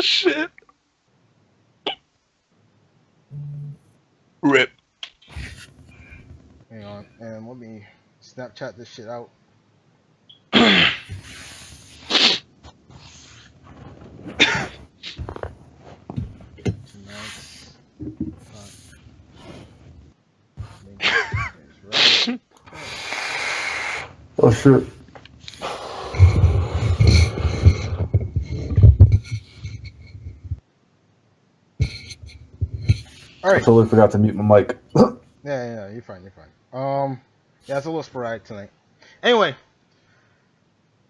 Shit. Rip. Hang on, and let me Snapchat this shit out. Tonight's link is right. Oh shit. All I right. totally forgot to mute my mic. Yeah, you're fine. Yeah, it's a little sporadic tonight. Anyway,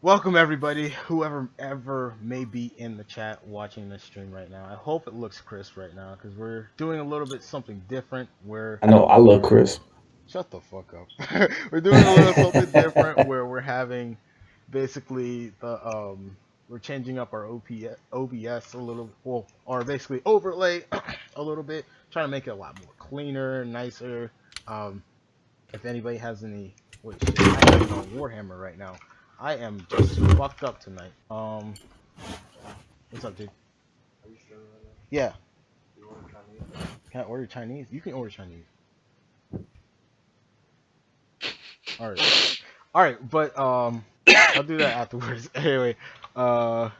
welcome everybody, whoever ever may be in the chat watching this stream right now. I hope it looks crisp right now because we're doing a little bit something different. Where I know I love Chris. shut the fuck up. We're doing a little something different where we're having basically the we're changing up our OBS a little, well, or basically overlay a little bit, trying to make it a lot more cleaner, nicer. If anybody has any, which I have on Warhammer right now. I am just fucked up tonight. What's up, dude? Are you streaming right now? Yeah. You order Chinese? Can I order Chinese? You can order Chinese. All right, but I'll do that afterwards. Anyway, so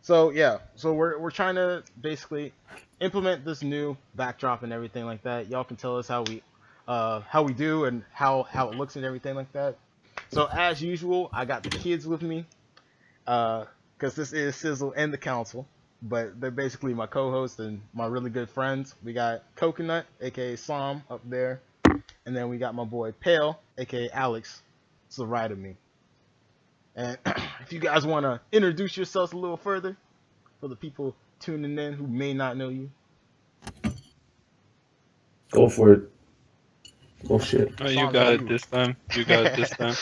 we're trying to basically implement this new backdrop and everything like that. Y'all can tell us how we do and how it looks and everything like that. So as usual, I got the kids with me, because this is Sizzle and the Council, but they're basically my co-hosts and my really good friends. We got Coconut, aka Sam, up there, and then we got my boy Pale, aka Alex, to the right of me. And if you guys want to introduce yourselves a little further for the people tuning in who may not know you. Go for it. Oh shit. Oh, you got it this time. You got it this time.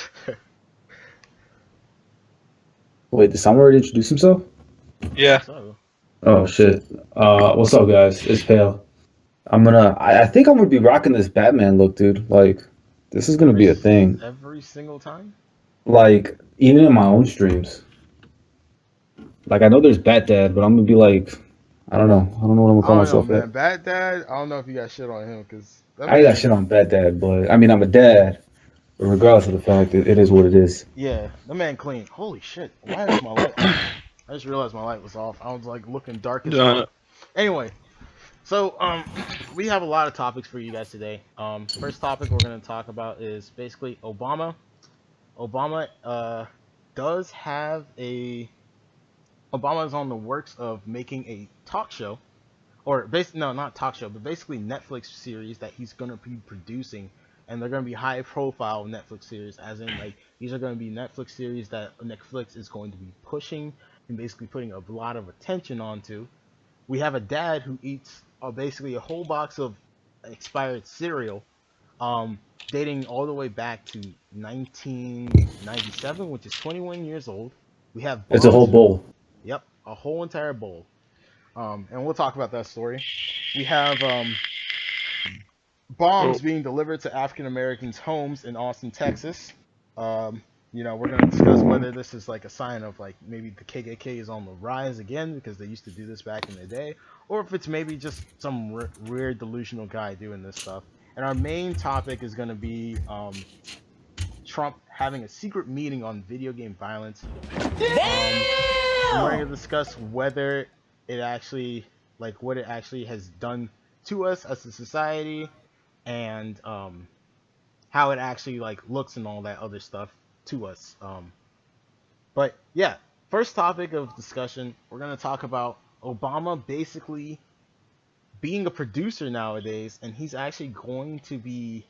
Wait, did someone already introduce himself? Yeah. So, Oh shit. What's up guys? It's Pale. I think I'm gonna be rocking this Batman look, dude. Like, this is gonna be a thing. every single time? Like, even in my own streams. Like, I know there's Bat Dad, but I'm gonna be like, I don't know what I'm gonna call myself. Man. Bad Dad, I don't know if you got shit on him, because I got shit on Bat Dad, but I mean, I'm a dad. But regardless of the fact, it is what it is. Yeah, the man clean. Holy shit. Why is my light off? I just realized my light was off. I was like looking dark as fuck. Anyway, so we have a lot of topics for you guys today. First topic we're gonna talk about is basically Obama. Obama does have Obama is on the works of making a talk show, or no, not talk show, but basically Netflix series that he's gonna be producing. And they're going to be high profile Netflix series, as in, like, these are going to be Netflix series that Netflix is going to be pushing and basically putting a lot of attention onto. We have a dad who eats basically a whole box of expired cereal, dating all the way back to 1997, which is 21 years old. We have It's a whole bowl. Yep, a whole entire bowl. And we'll talk about that story. We have bombs being delivered to African Americans' homes in Austin, Texas. We're going to discuss whether this is like a sign of, like, maybe the KKK is on the rise again because they used to do this back in the day, or if it's maybe just some weird delusional guy doing this stuff. And our main topic is going to be Trump having a secret meeting on video game violence. We're going to discuss whether it actually, like, what it actually has done to us as a society, and how it actually, like, looks and all that other stuff to us. But yeah, first topic of discussion, we're gonna talk about Obama basically being a producer nowadays, and he's actually going to be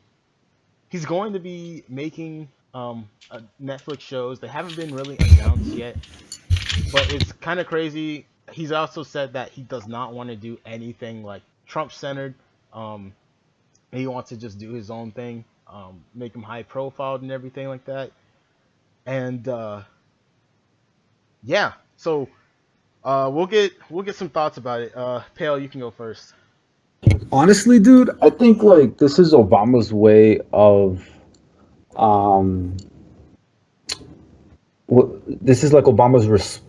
making Netflix shows. They haven't been really announced yet, but it's kind of crazy. He's also said that he does not want to do anything like Trump centered. He wants to just do his own thing, make him high profiled and everything like that. And yeah, so we'll get some thoughts about it. Pale, you can go first. Honestly, dude, I think like this is Obama's way of this is like Obama's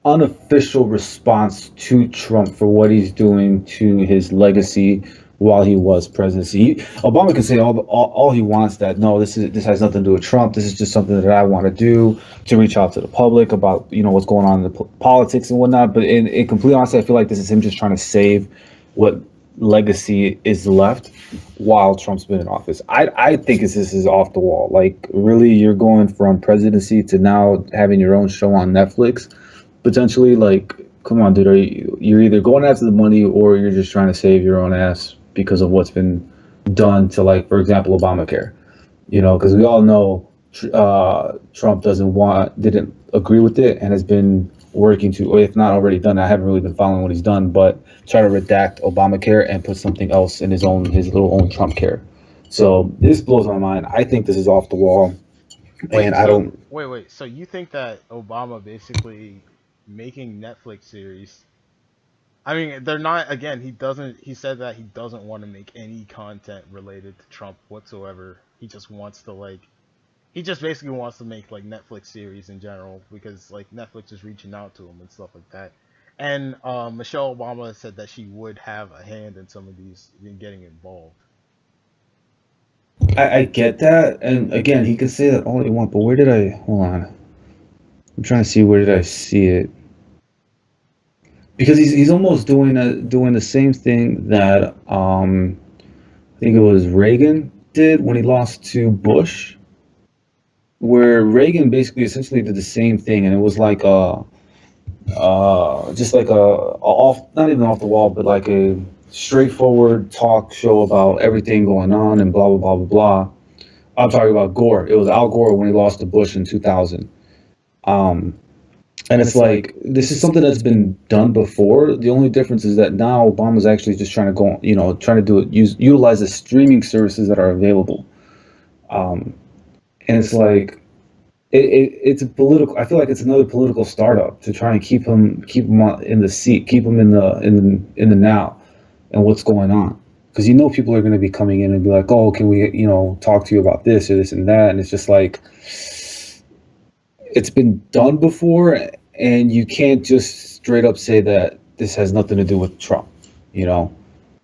unofficial response to Trump for what he's doing to his legacy while he was presidency. Obama can say all he wants that no, this has nothing to do with Trump. This is just something that I want to do to reach out to the public about what's going on in the politics and whatnot. But in complete honesty, I feel like this is him just trying to save what legacy is left while Trump's been in office. I think this is off the wall. Like really, you're going from presidency to now having your own show on Netflix potentially. Like come on dude, you're either going after the money or you're just trying to save your own ass because of what's been done to, like, for example, Obamacare, because we all know Trump didn't agree with it and has been working to, or if not already done, I haven't really been following what he's done, but try to redact Obamacare and put something else in his little own Trump care. So this blows my mind. I think this is off the wall. And I don't. Wait. So you think that Obama basically making Netflix series? I mean, they're not. Again, he doesn't. He said that he doesn't want to make any content related to Trump whatsoever. He just wants to like. He just basically wants to make like Netflix series in general because like Netflix is reaching out to him and stuff like that. And Michelle Obama said that she would have a hand in some of these in getting involved. I get that, and again, he can say that all he wants, but where did I? Hold on, I'm trying to see where did I see it, because he's almost doing the same thing that I think it was Reagan did when he lost to Bush, where Reagan basically essentially did the same thing, and it was like just like off, not even off the wall, but like a straightforward talk show about everything going on and blah blah blah blah blah. I'm talking about Gore. It was Al Gore when he lost to Bush in 2000. Um, and it's like this is something that's been done before. The only difference is that now Obama's actually just trying to go, trying to do it, utilize the streaming services that are available. Um, and it's like it's a political. I feel like it's another political startup to try and keep him in the seat, keep him in the now, and what's going on. Because people are going to be coming in and be like, oh, can we talk to you about this or this and that, and it's just like it's been done before, and you can't just straight up say that this has nothing to do with Trump.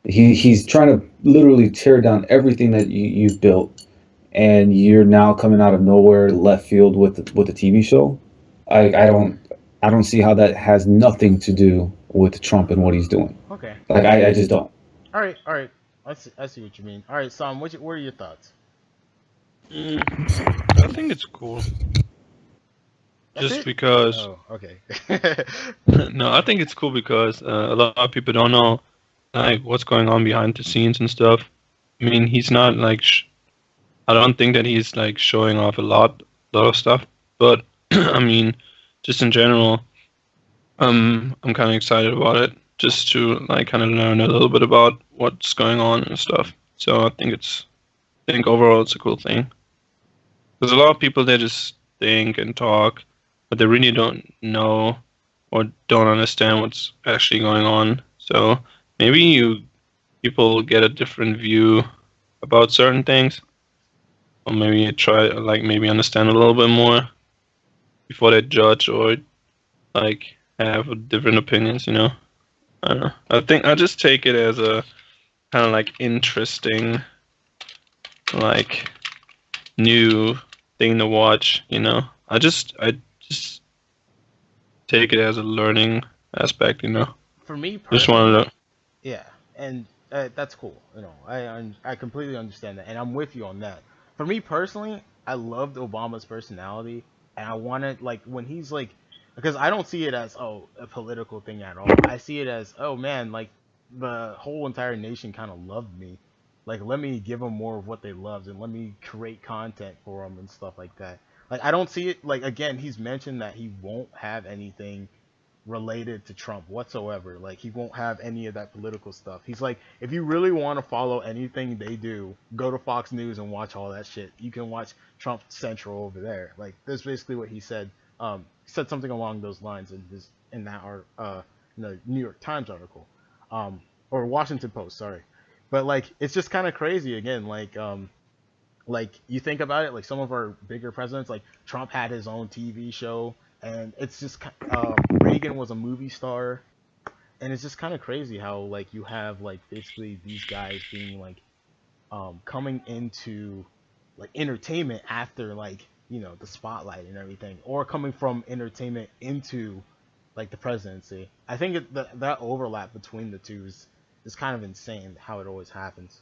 He's trying to literally tear down everything that you've built, and you're now coming out of nowhere, left field with the TV show. I don't see how that has nothing to do with Trump and what he's doing. Okay. Like I just don't. All right. I see what you mean. All right, Sam, what are your thoughts? I think it's cool. That's Just it? because. Oh, okay. No, I think it's cool because a lot of people don't know like what's going on behind the scenes and stuff. I mean, he's not like. I don't think that he's like showing off a lot of stuff. But I mean, just in general, I'm kind of excited about it. Just to like kind of learn a little bit about what's going on and stuff. So I think overall it's a cool thing. There's a lot of people that just think and talk, but they really don't know or don't understand what's actually going on. So maybe people get a different view about certain things, or maybe try like maybe understand a little bit more before they judge or like have different opinions. I don't know. I think I just take it as a kind of like interesting, like new thing to watch. I just take it as a learning aspect. For me Just personally, wanted to. yeah, and that's cool. I completely understand that, and I'm with you on that. For me personally, I loved Obama's personality, and I wanted like when he's like, because I don't see it as a political thing at all. I see it as man, like the whole entire nation kind of loved me. Like let me give them more of what they loved, and let me create content for them and stuff like that. Like I don't see it like again. He's mentioned that he won't have anything related to Trump whatsoever. Like he won't have any of that political stuff. He's like, if you really want to follow anything they do, go to Fox News and watch all that shit. You can watch Trump Central over there. Like that's basically what he said. He said something along those lines in that in the New York Times article, or Washington Post, sorry. But like it's just kind of crazy again. Like Like you think about it, like some of our bigger presidents, like Trump had his own TV show, and it's just Reagan was a movie star, and it's just kind of crazy how like you have like basically these guys being like coming into like entertainment after like the spotlight and everything, or coming from entertainment into like the presidency. I think that overlap between the two is kind of insane how it always happens.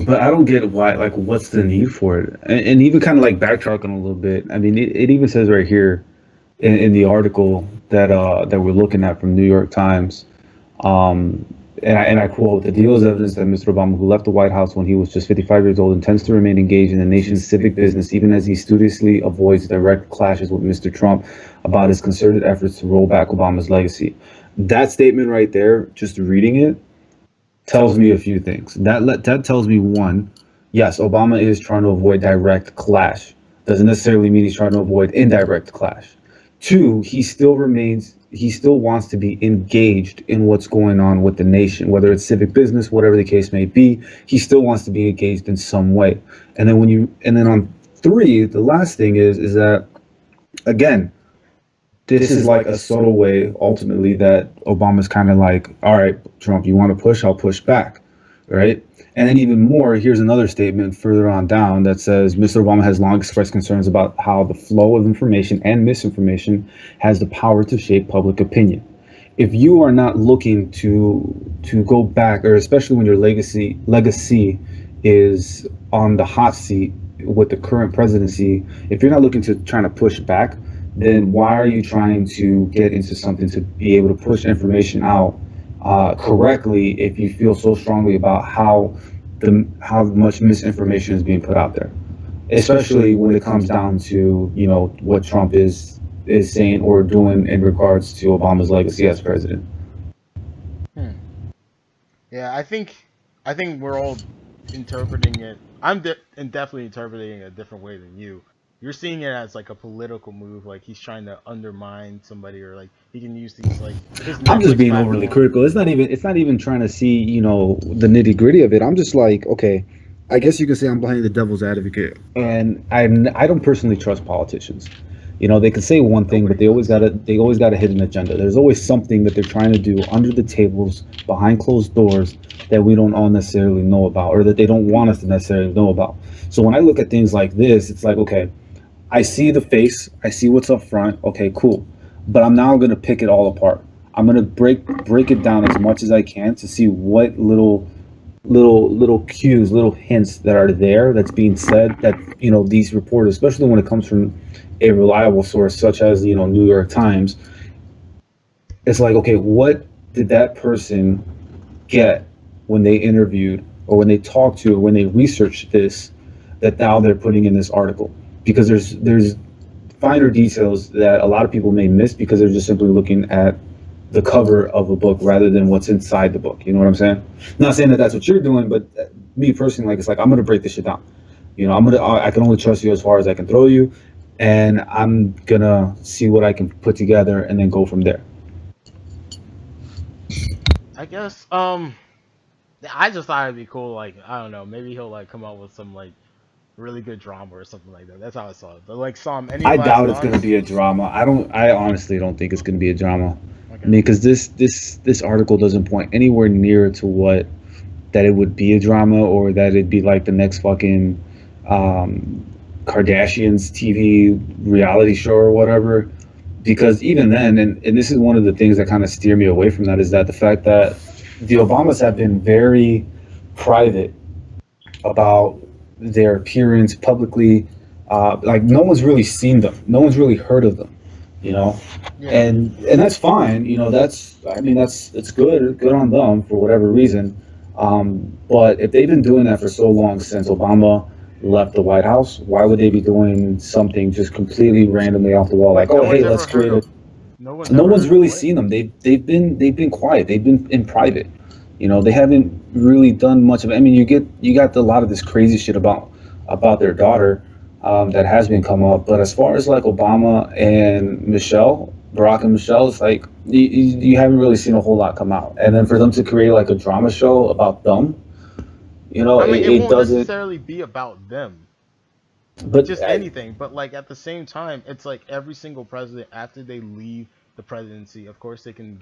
But I don't get why, like, what's the need for it? And even kind of like backtracking a little bit. I mean, it even says right here in the article that we're looking at from New York Times, and I quote: "The deal is evidence that Mr. Obama, who left the White House when he was just 55 years old, intends to remain engaged in the nation's civic business, even as he studiously avoids direct clashes with Mr. Trump about his concerted efforts to roll back Obama's legacy." That statement right there, just reading it, tells me a few things. That tells me, one, yes, Obama is trying to avoid direct clash. Doesn't necessarily mean he's trying to avoid indirect clash. Two, he still wants to be engaged in what's going on with the nation, whether it's civic business, whatever the case may be. He still wants to be engaged in some way. And then on three, the last thing is that, again, this is like a subtle way, ultimately, that Obama's kind of like, all right, Trump, you want to push, I'll push back, right? And then even more, here's another statement further on down that says, Mr. Obama has long expressed concerns about how the flow of information and misinformation has the power to shape public opinion. If you are not looking to go back, or especially when your legacy is on the hot seat with the current presidency, if you're not looking to trying to push back, then why are you trying to get into something to be able to push information out correctly if you feel so strongly about how much misinformation is being put out there, especially when it comes down to what Trump is saying or doing in regards to Obama's legacy as president? Yeah, I think we're all interpreting it. I'm definitely interpreting it a different way than you. You're seeing it as like a political move, like he's trying to undermine somebody, or like he can use these like. I'm just being overly critical. It's not even trying to see the nitty gritty of it. I'm just like, okay, I guess you could say I'm playing the devil's advocate, and I don't personally trust politicians. They can say one thing, but they always got a hidden agenda. There's always something that they're trying to do under the tables, behind closed doors, that we don't all necessarily know about, or that they don't want us to necessarily know about. So when I look at things like this, it's like, okay, I see the face, I see what's up front. Okay, cool. But I'm now going to pick it all apart. I'm going to break it down as much as I can to see what little cues, little hints that are there that's being said, that these reporters, especially when it comes from a reliable source such as New York Times, it's like, okay, what did that person get when they interviewed, or when they talked to, or when they researched this, that now they're putting in this article? Because there's finer details that a lot of people may miss because they're just simply looking at the cover of a book rather than what's inside the book. You know what I'm saying? Not saying that that's what you're doing, but me personally, like, it's like, I'm gonna break this shit down. I can only trust you as far as I can throw you, and I'm gonna see what I can put together and then go from there. I guess I just thought it'd be cool, like, I don't know, maybe he'll like come up with some like really good drama or something like that. That's how I saw it. But like, I doubt it's gonna be a drama. I honestly don't think it's gonna be a drama. Okay. I mean, because this article doesn't point anywhere near to what that it would be a drama, or that it'd be like the next fucking Kardashians TV reality show or whatever. Because even then, and this is one of the things that kind of steer me away from that, is that the fact that the Obamas have been very private about their appearance publicly. Like, no one's really seen them, no one's really heard of them, Yeah. and that's fine. It's good on them for whatever reason. But if they've been doing that for so long since Obama left the White House, why would they be doing something just completely randomly off the wall, like, oh, hey, let's create it? No one's really seen them. They've been quiet. They've been in private. They haven't really done much of it. I mean, you got a lot of this crazy shit about their daughter that has been come up. But as far as like Obama and Barack and Michelle, it's like you haven't really seen a whole lot come out. And then for them to create like a drama show about them, You know, I mean, it it won't doesn't. necessarily be about them, But just anything. But like at the same time, it's like every single president after they leave the presidency, of course they can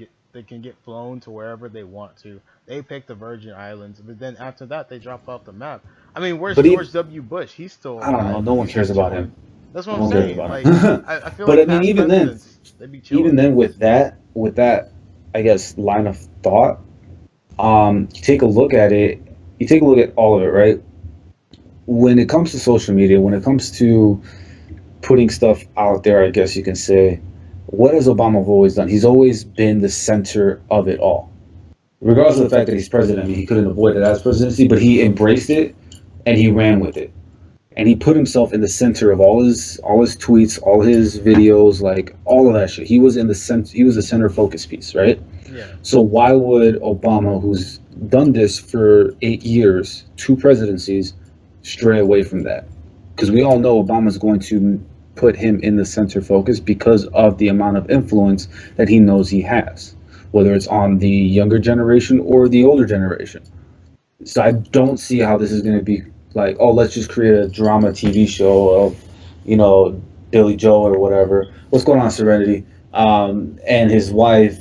get flown to wherever they want to. They pick the Virgin Islands, but then after that they drop off the map. I mean, where's but George W. Bush? He's still I don't know. alive. No one He's cares just about chilling. him. That's what No I'm one cares saying. about Like him. I feel But like I mean, past presidents they be even chilling. then, with that, I guess line of thought, you take a look at it. You take a look at all of it, right? When it comes to social media, when it comes to putting stuff out there, I guess you can say, what has Obama always done? He's always been the center of it all. Regardless of the fact that he's president, I mean, he couldn't avoid it as presidency, but he embraced it and he ran with it. And he put himself in the center of all his tweets, all his videos, like all of that shit. He was in the center. He was the center focus piece, right? Yeah. So why would Obama, who's done this for 8 years, 2 presidencies, stray away from that? Because we all know Obama's going to put him in the center focus because of the amount of influence that he knows he has, whether it's on the younger generation or the older generation. So I don't see how this is going to be like, oh, let's just create a drama TV show of, Billy Joe or whatever. What's going on, Serenity? And his wife,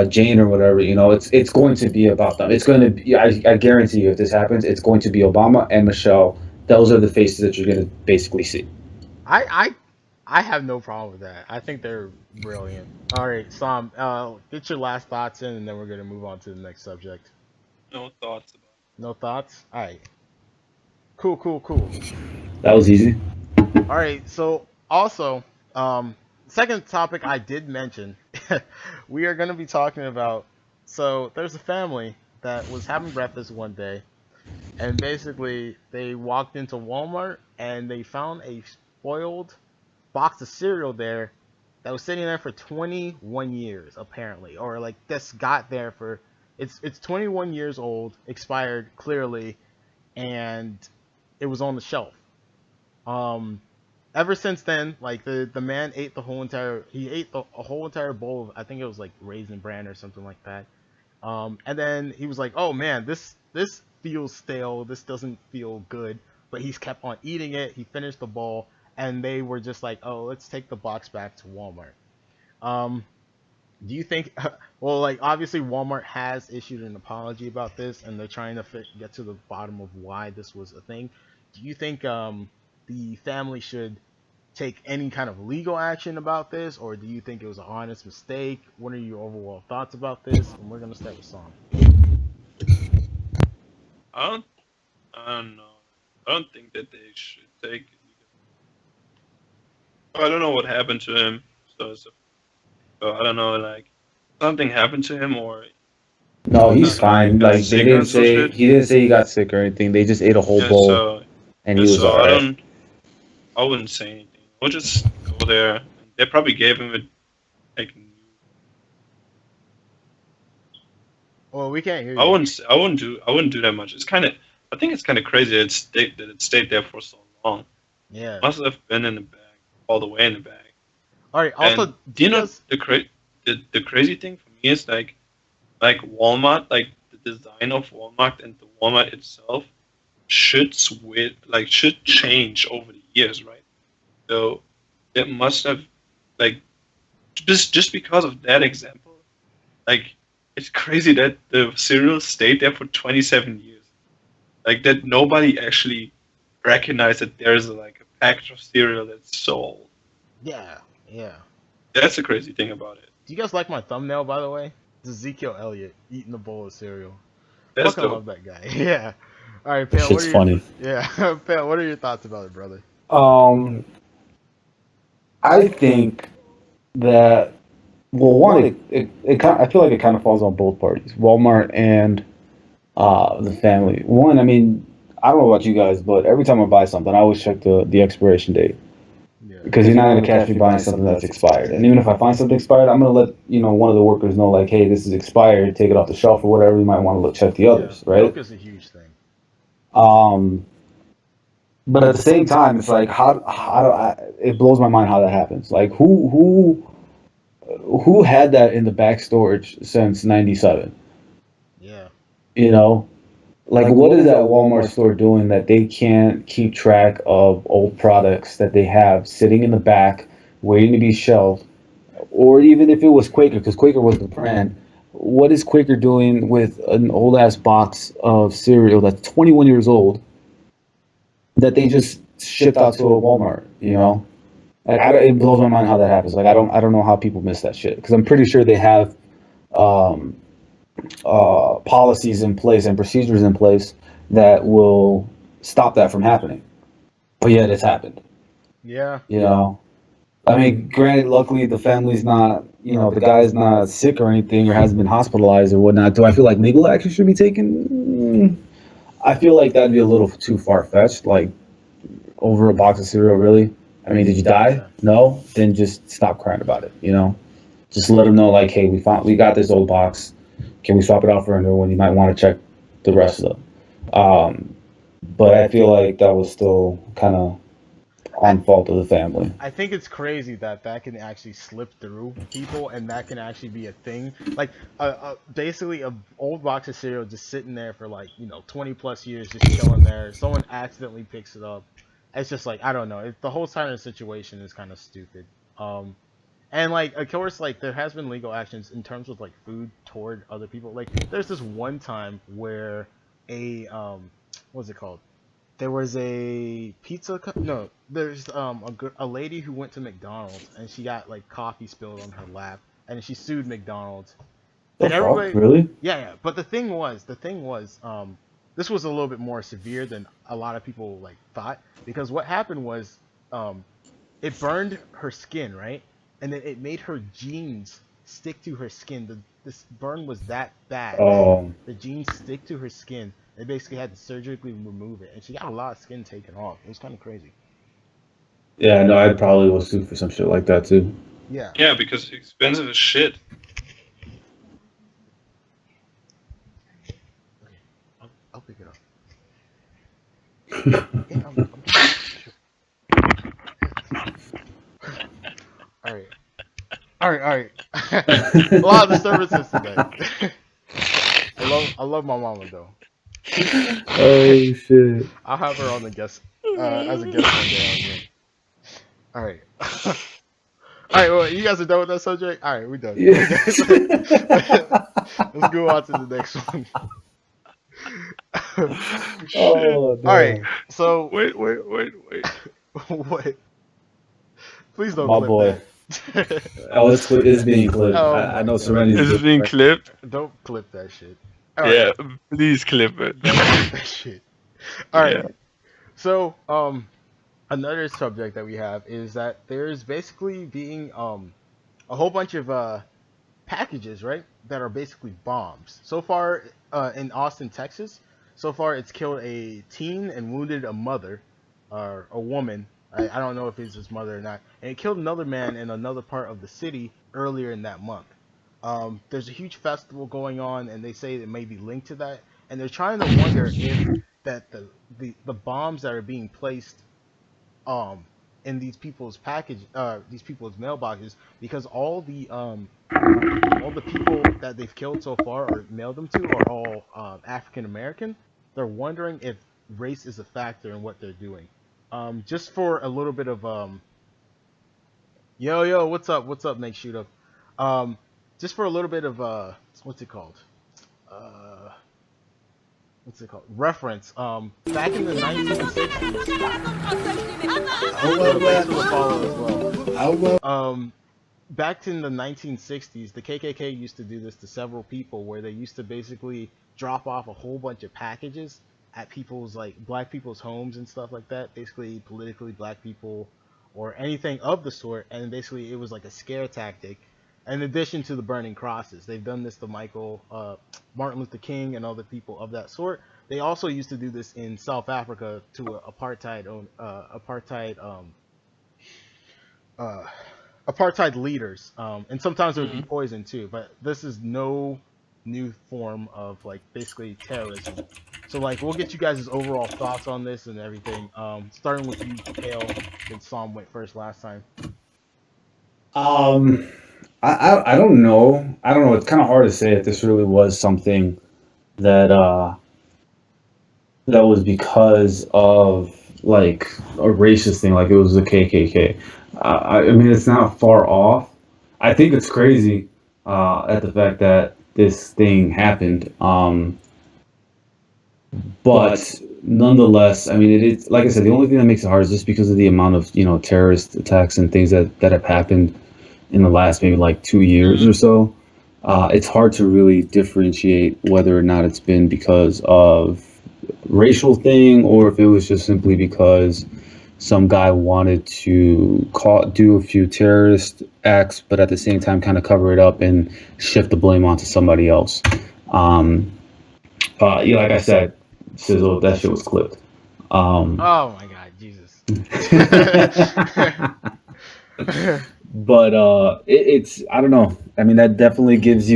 Jane or whatever. It's going to be about them. It's going to be. I guarantee you, if this happens, it's going to be Obama and Michelle. Those are the faces that you're going to basically see. I have no problem with that. I think they're brilliant. All right, Sam, get your last thoughts in, and then we're gonna move on to the next subject. No thoughts about No thoughts? All right. Cool, cool, cool. That was easy. All right. So also, second topic I did mention, we are gonna be talking about. So there's a family that was having breakfast one day, and basically they walked into Walmart and they found a spoiled box of cereal there that was sitting there for 21 years apparently, or like this got there for it's 21 years old, expired clearly, and it was on the shelf. Um, Ever since then, like the man ate the whole entire he ate a whole entire bowl of, I think it was like raisin bran or something like that. And then he was like, "Oh man, this feels stale. This doesn't feel good." But he's kept on eating it. He finished the bowl, and they were just like, "Oh, let's take the box back to Walmart." Um, do you think? Well, like obviously Walmart has issued an apology about this, and they're trying to get to the bottom of why this was a thing. Do you think the family should take any kind of legal action about this, or do you think it was an honest mistake? What are your overall thoughts about this? And we're gonna start with Sam. it. I don't know. I don't think that they should take it. I don't know what happened to him. So I don't know, like something happened to him, or No, he's he fine. got Like sick or some shit. he didn't say he got sick or anything. They just ate a whole Yeah, bowl so and yeah, he was so I alright. don't. I wouldn't say anything. We'll just go there. They probably gave him like. Well, we can't hear I you. wouldn't. I wouldn't do that much. It's kind of. I think it's kind of crazy that it stayed there for so long. Yeah. Must have been in the bag, all the way in the bag. All right. And Also, do you know guys- the crazy thing for me is like Walmart, like the design of Walmart and the Walmart itself should change over the years, right? So it must have like just because of that example, like it's crazy that the cereal stayed there for 27 years. Like that nobody actually recognized that there's like a package of cereal that's so old. yeah, yeah. That's the crazy thing about it. Do you guys like my thumbnail, by the way? It's Ezekiel Elliott eating a bowl of cereal. That's Fucking dope. love that guy. Yeah. All right, Pam. Shit's funny. Yeah, Pam. What are your thoughts about it, brother? Um, I think that one, I feel like it kind of falls on both parties, Walmart and the family. One, I mean, I don't know about you guys, but every time I buy something, I always check the expiration date Yeah. because you're not gonna catch me buying something that's expired. And even if I find something expired, I'm gonna let one of the workers know, like, hey, this is expired. Take it off the shelf or whatever. You might want to look check the others, right? Milk is a huge thing. But at the same time, it's like it blows my mind how that happens. Like who had that in the back storage since '97? Yeah. You know, Like, what is that Walmart store doing that they can't keep track of old products that they have sitting in the back, waiting to be shelved? Or even if it was Quaker, because Quaker was the brand, what is Quaker doing with an old ass box of cereal that's 21 years old that they just shipped out to a Walmart? You know, like, it blows my mind how that happens. Like, I don't know how people miss that shit, because I'm pretty sure they have um, policies in place and procedures in place that will stop that from happening. But yet it's happened. Yeah. You know, I mean, granted, luckily the family's not, the guy's not sick or anything or hasn't been hospitalized or whatnot. Do I feel like legal action should be taken? I feel like that'd be a little too far fetched. Like, over a box of cereal, really? I mean, did you die? No? Then just stop crying about it. Just let them know, like, hey, we got this old box. Can we swap it out for a new one? You might want to check the rest of them. But I feel like that was still kind of on fault of the family. I think it's crazy that can actually slip through people, and that can actually be a thing. Like, basically, a old box of cereal just sitting there for 20 plus years, just chilling there. Someone accidentally picks it up. It's just like, I don't know. The whole time of the situation is kind of stupid. And of course, there has been legal actions in terms of food toward other people. Like, there's this one time where what's it called? There was a no, there's a lady who went to McDonald's and she got coffee spilled on her lap, and she sued McDonald's. And everybody, really? Yeah. But the thing was, this was a little bit more severe than a lot of people thought, because what happened was, it burned her skin, right? And then it made her jeans stick to her skin. This burn was that bad. The jeans stick to her skin. They basically had to surgically remove it, and she got a lot of skin taken off. It was kind of crazy. Yeah, no, I'd probably will sue for some shit like that too. Yeah. Yeah, because it's expensive as shit. Okay, I'll pick it up. Yeah, All right. A lot of disturbances today. I love my mama though. Oh shit! I'll have her on the guest as a guest one day. All right. All right. Well, you guys are done with that subject. All right, we're done. Yeah. Let's go on to the next one. Oh, all right. So Wait. what? Please don't. My clip boy. That. Oh, it's being clipped. Oh, I know Serenity's. Is it being clipped? Don't clip that shit. Yeah, please clip it. Don't clip that shit. All right. Yeah. So, another subject that we have is that there's basically being a whole bunch of packages, right, that are basically bombs. So far, in Austin, Texas, so far it's killed a teen and wounded a mother, or a woman. I don't know if it's his mother or not. And it killed another man in another part of the city earlier in that month. There's a huge festival going on, and they say it may be linked to that. And they're trying to wonder if that the bombs that are being placed in these people's these people's mailboxes, because all the people that they've killed so far or mailed them to are all African American. They're wondering if race is a factor in what they're doing. Just for a little bit of yo, what's up, Nate Shoot Up. Just for a little bit of what's it called? Reference. Back in the 1960s. Thanks for the follow as well. Back in the 1960s, the KKK used to do this to several people, where they used to basically drop off a whole bunch of packages at people's black people's homes and stuff like that, basically politically black people or anything of the sort, and basically it was like a scare tactic. In addition to the burning crosses, they've done this to Martin Luther King and other people of that sort. They also used to do this in South Africa to apartheid leaders, and sometimes it would be poison too. But this is no new form of basically terrorism. So we'll get you guys' overall thoughts on this and everything. Starting with you, Kale, since Sam went first last time. I don't know. It's kind of hard to say if this really was something that that was because of like a racist thing, like it was the KKK. I mean, it's not far off. I think it's crazy at the fact that this thing happened. But nonetheless, I mean, it's like I said, the only thing that makes it hard is just because of the amount of terrorist attacks and things that have happened in the last maybe like 2 years or so. It's hard to really differentiate whether or not it's been because of racial thing or if it was just simply because some guy wanted to do a few terrorist acts, but at the same time kind of cover it up and shift the blame onto somebody else. Yeah, like I said, Sizzle, that shit was clipped. Oh my god, Jesus. But it's I don't know. I mean, that definitely gives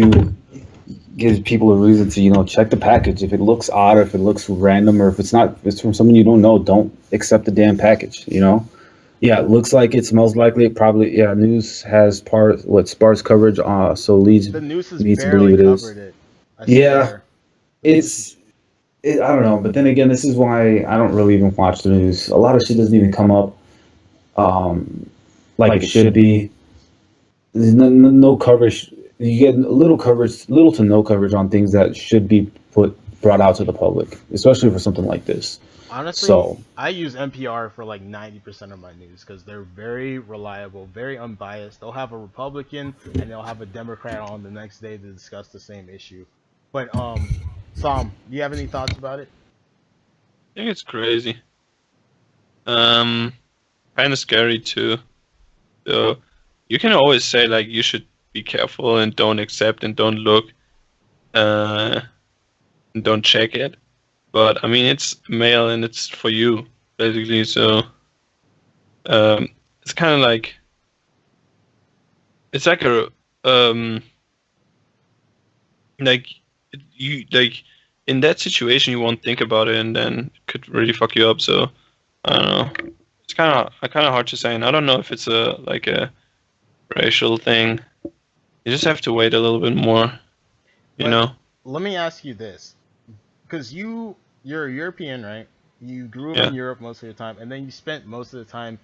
people a reason to check the package. If it looks odd or if it looks random or if it's from someone you don't know, don't accept the damn package. Yeah, it looks like it's most likely probably news has sparse coverage. So leads the news has me to barely believe it is. covered it. I Yeah, swear. I don't know. But then again, this is why I don't really even watch the news. A lot of shit doesn't even come up like it should be. There's no coverage. You get little to no coverage on things that should be brought out to the public, especially for something like this. Honestly, I use NPR for like 90% of my news because they're very reliable, very unbiased. They'll have a Republican and they'll have a Democrat on the next day to discuss the same issue. But Sam, do you have any thoughts about it? I think it's crazy. Kind of scary too. So you can always say like you should be careful and don't accept and don't look, and don't check it. But I mean, it's mail and it's for you basically. So it's kind of like it's like a like in that situation you won't think about it and then it could really fuck you up. So I don't know. It's kind of hard to say, and I don't know if it's a racial thing. You just have to wait a little bit more, you know. Let me ask you this, because you're a European, right? You grew up in Europe most of the time, and then you spent most of the time.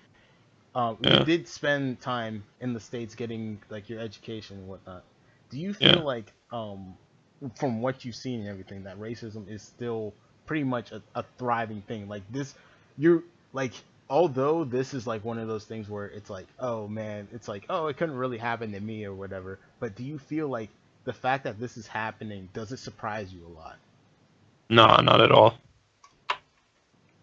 You did spend time in the States getting like your education and whatnot. Do you feel like, from what you've seen and everything, that racism is still pretty much a thriving thing? Like this, you're like. Although this is like one of those things where it's like, oh man, it's like, oh, it couldn't really happen to me or whatever. But do you feel like the fact that this is happening, does it surprise you a lot? No, not at all.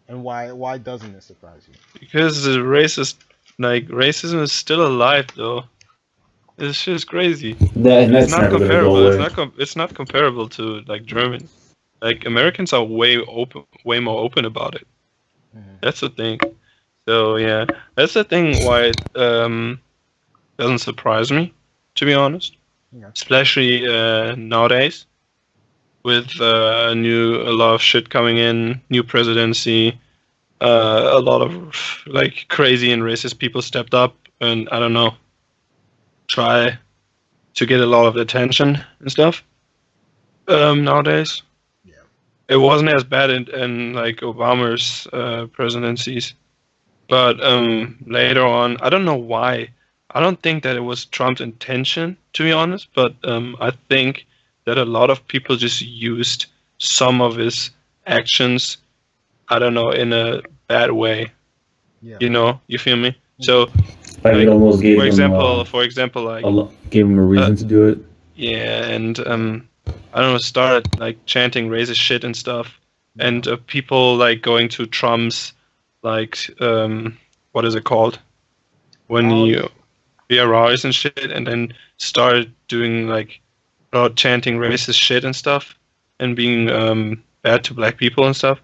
And why doesn't it surprise you? Because the racism is still alive though. It's just crazy. That's not comparable. It's not comparable to like Germans. Like Americans are way more open about it. That's the thing. So yeah, that's the thing why it doesn't surprise me, to be honest. Yeah. Especially nowadays, with a lot of shit coming in, new presidency, a lot of like crazy and racist people stepped up, and I don't know, try to get a lot of attention and stuff. Nowadays, it wasn't as bad in like Obama's presidencies. But later on, I don't know why. I don't think that it was Trump's intention, to be honest. But I think that a lot of people just used some of his actions, I don't know, in a bad way. Yeah. You feel me? So, like it almost gave for example, like gave him a reason to do it. Yeah, and I don't know, started like chanting racist shit and stuff, and people like going to Trump's like what is it called when you rallies and shit, and then started doing like chanting racist shit and stuff, and being bad to black people and stuff.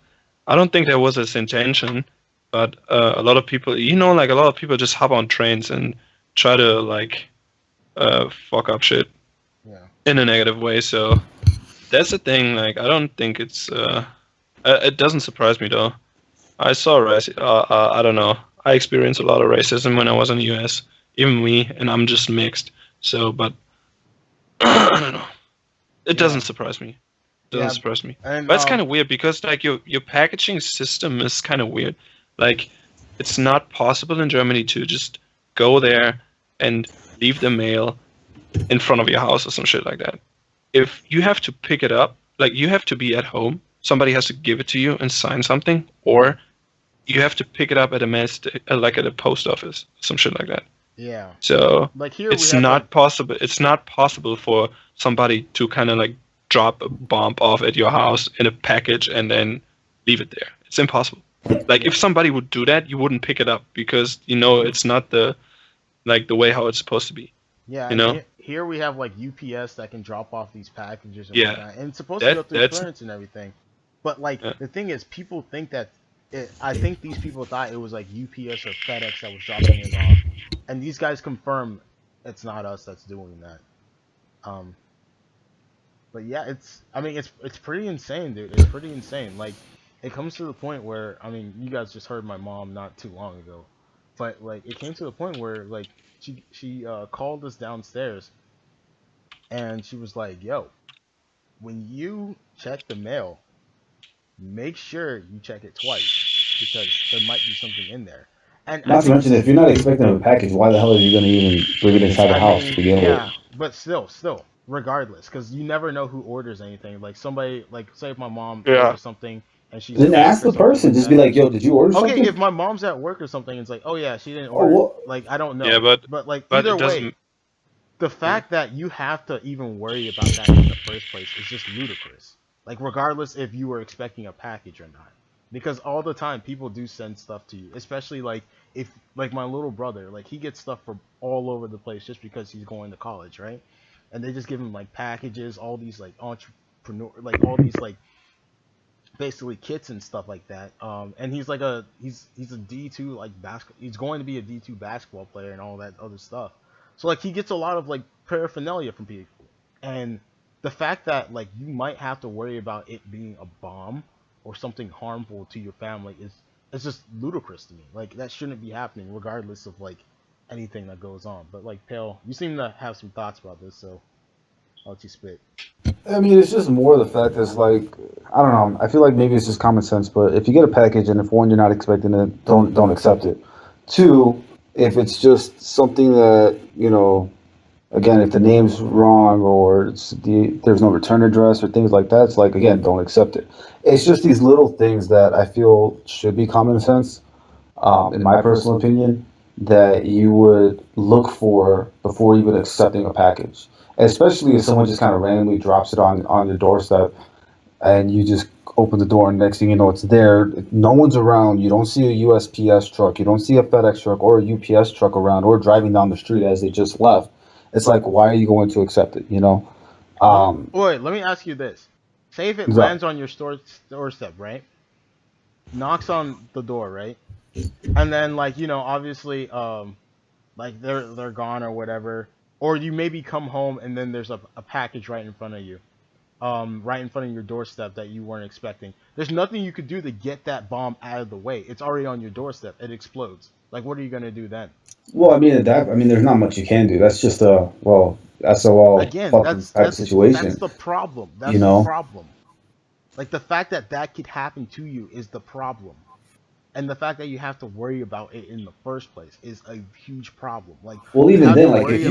I don't think that was his intention, but a lot of people, like a lot of people just hop on trains and try to like fuck up shit in a negative way. So that's the thing. Like I don't think it's it doesn't surprise me though. I saw I don't know. I experienced a lot of racism when I was in the US, even me, and I'm just mixed. So, but I don't know. It doesn't surprise me. doesn't Yeah, surprise me. and But it's kind of weird because like your packaging system is kind of weird. Like it's not possible in Germany to just go there and leave the mail in front of your house or some shit like that. If you have to pick it up, like you have to be at home, somebody has to give it to you and sign something, or you have to pick it up at a like at a post office, some shit like that. yeah, So like here we it's have not like, possible. It's not possible for somebody to kind of like drop a bomb off at your house in a package and then leave it there. It's impossible. Like if somebody would do that, you wouldn't pick it up because you know it's not the way how it's supposed to be. yeah, You know? here we have like UPS that can drop off these packages and Yeah. whatnot, and it's supposed to go through That's clearance and everything. But like Yeah. the thing is, people think that I think these people thought it was like UPS or FedEx that was dropping it off, and these guys confirm it's not us that's doing that. Um, but yeah, it's pretty insane, dude. It's pretty insane. Like it comes to the point where you guys just heard my mom not too long ago, but like it came to the point where like she called us downstairs, and she was like, "Yo, when you check the mail, make sure you check it twice because there might be something in there." And I Not to think, mention, if you're not expecting a package, why the hell are you going to even bring it inside the house to begin yeah, with? but still, regardless, because you never know who orders anything. Like somebody, like say if my mom Yeah. orders something and she's Then at ask work the or something person. like Just that. be like, yo, did you order Okay, something? if my mom's at work or something, it's like, oh yeah, she didn't Oh, order. well- Like I don't know. Yeah, but like it either way, doesn't. the fact that you have to even worry about that in the first place is just ludicrous. Like regardless if you were expecting a package or not, because all the time people do send stuff to you, especially like if like my little brother, like he gets stuff from all over the place just because he's going to college, right? And they just give him like packages, all these like entrepreneur, like all these like basically kits and stuff like that. And he's like he's a D2 like he's going to be a D2 basketball player and all that other stuff. So like he gets a lot of like paraphernalia from people, and the fact that like you might have to worry about it being a bomb or something harmful to your family is it's just ludicrous to me. Like that shouldn't be happening regardless of like anything that goes on. But like Pale, you seem to have some thoughts about this, so I'll let you spit. I mean, it's just more the fact that it's like, I don't know. I feel like maybe it's just common sense, but if you get a package and if one, you're not expecting it, don't accept it. Two, if it's just something that, you know, again, if the name's wrong or there's no return address or things like that, it's like, again, don't accept it. It's just these little things that I feel should be common sense, in my personal opinion, that you would look for before even accepting a package. Especially if someone just kind of randomly drops it on your doorstep and you just open the door and next thing you know it's there. No one's around. You don't see a USPS truck. You don't see a FedEx truck or a UPS truck around or driving down the street as they just left. It's like, why are you going to accept it, you know? Wait, let me ask you this. Say if it What's up? lands on your doorstep, right? Knocks on the door, right? And then like, you know, obviously like they're gone or whatever. Or you maybe come home and then there's a package right in front of you. Right in front of your doorstep that you weren't expecting. There's nothing you could do to get that bomb out of the way. It's already on your doorstep. It explodes. Like, what are you gonna do then? Well, I mean, there's not much you can do. That's just that's a Again, fucking that's type situation. that's the problem. That's You know? the problem. Like the fact that that could happen to you is the problem, and the fact that you have to worry about it in the first place is a huge problem. Like, Well, you even have then, to like worry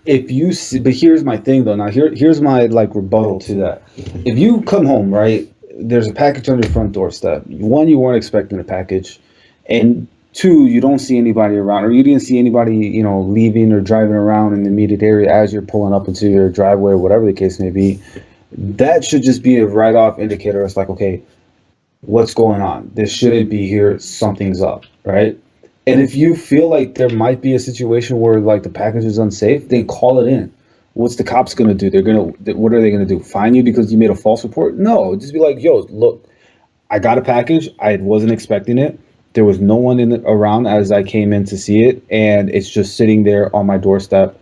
if you see, but here's my thing though. Now here's my like rebuttal to that. If you come home, right, there's a package on your front doorstep. One, you weren't expecting a package, and two, you don't see anybody around, or you didn't see anybody, you know, leaving or driving around in the immediate area as you're pulling up into your driveway or whatever the case may be. That should just be a write-off indicator. It's like, okay, what's going on? This shouldn't be here. Something's up, right? And if you feel like there might be a situation where like the package is unsafe, then call it in. What's the cops gonna do? What are they gonna do? Fine you because you made a false report? No, just be like, yo, look, I got a package. I wasn't expecting it. There was no one around as I came in to see it, and it's just sitting there on my doorstep.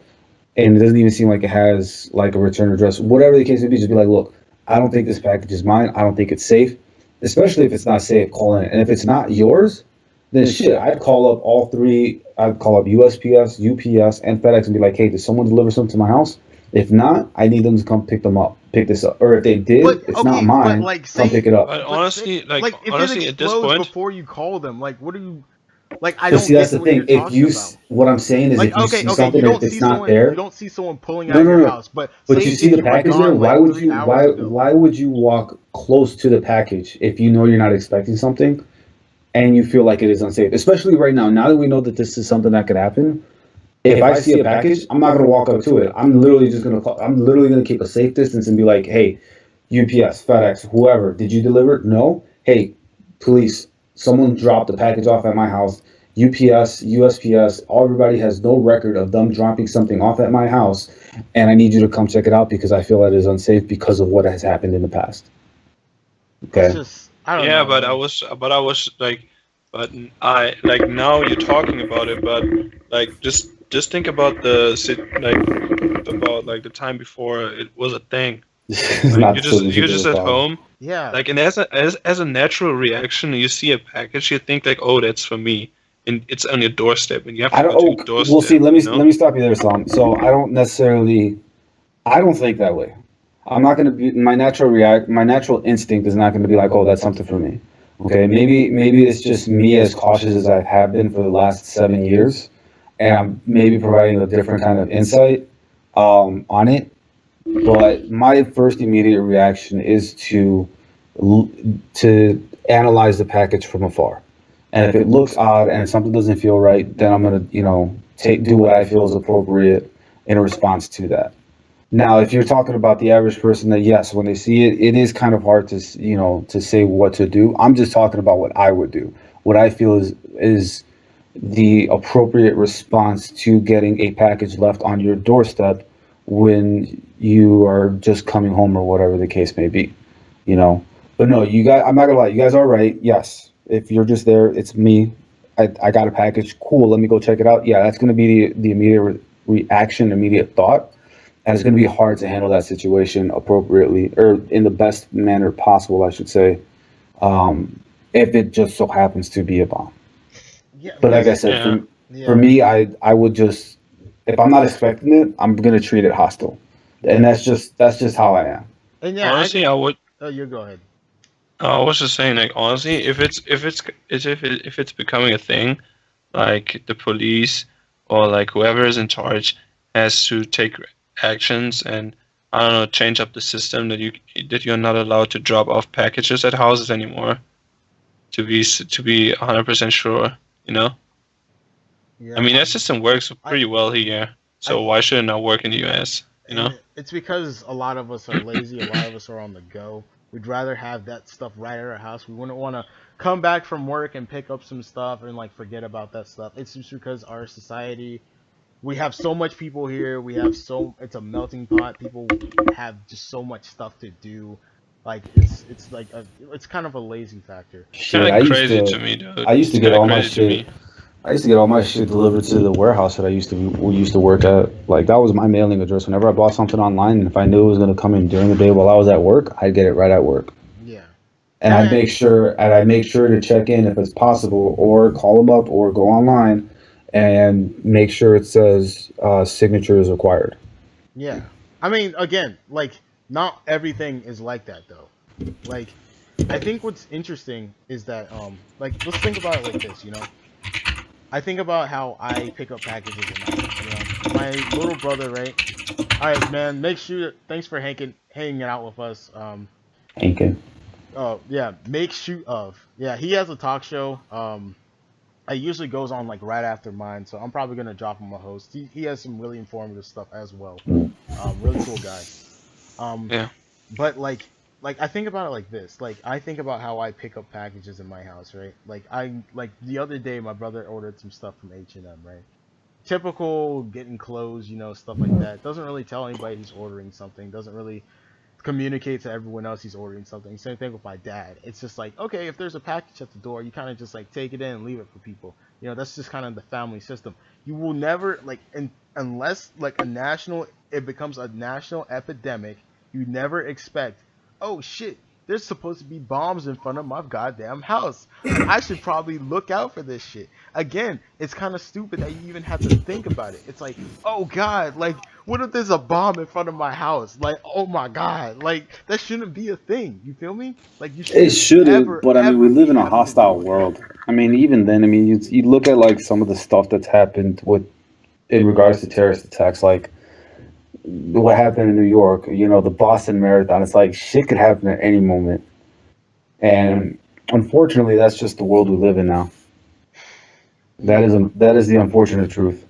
And it doesn't even seem like it has like a return address. Whatever the case may be, just be like, look, I don't think this package is mine. I don't think it's safe. Especially if it's not safe, call in. And if it's not yours, then shit, I'd call up all three. I'd call up USPS, UPS, and FedEx and be like, hey, did someone deliver something to my house? If not, I need them to come pick this up. Or if they did, But it's not okay, but mine. like Come say, pick it up. But but say, honestly, like if it honestly, at this explodes point, before you call them, like what do you? Like I But don't see, that's get the what you're thing. If talking you, about. what I'm saying is, Like if you okay, see okay, something, if it's not you there, don't see someone pulling no, out no, your no. house, but But say you see that the you were package there. gone Why like would 3 hours ago. why would you walk close to the package if you know you're not expecting something and you feel like it is unsafe? Especially right now. Now that we know that this is something that could happen, if I see a package, I'm not gonna walk up to it. I'm literally just gonna call. I'm literally gonna keep a safe distance and be like, "Hey, UPS, FedEx, whoever, did you deliver? No. Hey, police, someone dropped the package off at my house. UPS, USPS, everybody has no record of them dropping something off at my house, and I need you to come check it out because I feel that it is unsafe because of what has happened in the past." It's Okay. just I don't yeah, know, man. but I was like, but I like now you're talking about it, but like just think about like the time before it was a thing. It's Like not so you're big of just a at problem. home, Yeah, like, and as a natural reaction, you see a package, you think like, oh, that's for me, and it's on your doorstep, and you have I to don't. go to your Oh, well, see. doorstep, Let me you know? let me stop you there, Sam. So I don't necessarily. I don't think that way. I'm not gonna be my natural instinct is not gonna be like, oh, that's something for me. Okay, maybe it's just me as cautious as I have been for the last 7 years, and I'm maybe providing a different kind of insight on it. But my first immediate reaction is to analyze the package from afar, and if it looks odd and something doesn't feel right, then I'm gonna do what I feel is appropriate in response to that. Now, if you're talking about the average person, that yes, when they see it, it is kind of hard to say what to do. I'm just talking about what I would do. What I feel is the appropriate response to getting a package left on your doorstep when you are just coming home or whatever the case may be. You know, but no, you guys. I'm not gonna lie. You guys are right. Yes, if you're just there, it's me. I got a package. Cool. Let me go check it out. Yeah, that's gonna be the immediate reaction, immediate thought, and it's going to be hard to handle that situation appropriately or in the best manner possible, I should say, if it just so happens to be a bomb. yeah, But like I because said, Yeah. for yeah, me, I would just, if I'm not expecting it, I'm going to treat it hostile, and yeah, that's just how I am. and yeah, I Honestly, can. I would. Oh, you go ahead. I was just saying, like, honestly, if it's becoming a thing, like the police or like whoever is in charge has to take actions and I don't know, change up the system that you're not allowed to drop off packages at houses anymore to be 100% sure, you know? I Yeah, mean, that system works I, pretty well here, I, so why should it not work in the US, you know? and it's because a lot of us are lazy. A lot of us are on the go. We'd rather have that stuff right at our house. We wouldn't want to come back from work and pick up some stuff and like forget about that stuff. It's just because our society, we have so much people here. We have it's a melting pot. People have just so much stuff to do. Like it's like it's kind of a lazy factor. It's Shit, kind of crazy to me, dude. I used to It's get kind of all my crazy to shit. me. I used to get all my shit delivered to the warehouse that we used to work at. Like that was my mailing address. Whenever I bought something online, and if I knew it was gonna come in during the day while I was at work, I'd get it right at work. Yeah. And And I'd make sure to check in if it's possible, or call them up, or go online, and make sure it says signature is required. yeah. I mean, again, like not everything is like that though. Like I think what's interesting is that like let's think about it like this, you know. I think about how I pick up packages in my house, you know. My little brother, right? All right, man. Make sure. Thanks for hanging out with us. Okay. Oh yeah, make shoot of. Yeah, he has a talk show. It usually goes on like right after mine, so I'm probably gonna drop him a host. He has some really informative stuff as well. Really cool guy. Um, Yeah. but like I think about it like this. Like I think about how I pick up packages in my house, right? Like the other day my brother ordered some stuff from H&M, right? Typical getting clothes, you know, stuff like that. Doesn't really tell anybody he's ordering something. Doesn't really communicate to everyone else he's ordering something. Same thing with my dad. It's just like, okay, if there's a package at the door, you kind of just like take it in and leave it for people. You know, that's just kind of the family system. You will never unless like it becomes a national epidemic. You never expect, oh shit, there's supposed to be bombs in front of my goddamn house. I should probably look out for this shit. Again, it's kind of stupid that you even have to think about it. It's like, oh god, like what if there's a bomb in front of my house? Like, oh my god, like that shouldn't be a thing. You feel me? Like you It shouldn't shouldn't, but I mean, we ever live be in a having to hostile deal with world. that. I mean, even then, I mean, you look at like some of the stuff that's happened with in regards to terrorist attacks, like what happened in New York, the Boston Marathon. It's like shit could happen at any moment, and unfortunately, that's just the world we live in now. That is the unfortunate truth.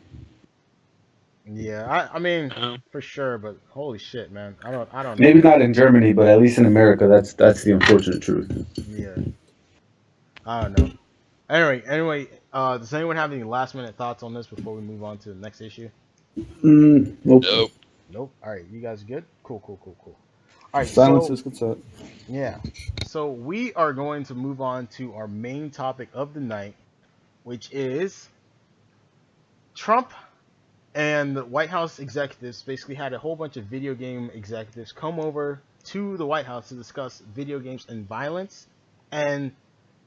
Yeah, I mean, Um, for sure, but holy shit, man, I don't know, Maybe man. not in Germany, but at least in America, that's the unfortunate truth. Yeah, I don't know. Anyway, does anyone have any last minute thoughts on this before we move on to the next issue? Nope. Nope. Nope. All right, you guys good? Cool, cool, cool, cool. All right, Silence so is consent. yeah, so we are going to move on to our main topic of the night, which is Trump and the White House executives basically had a whole bunch of video game executives come over to the White House to discuss video games and violence. And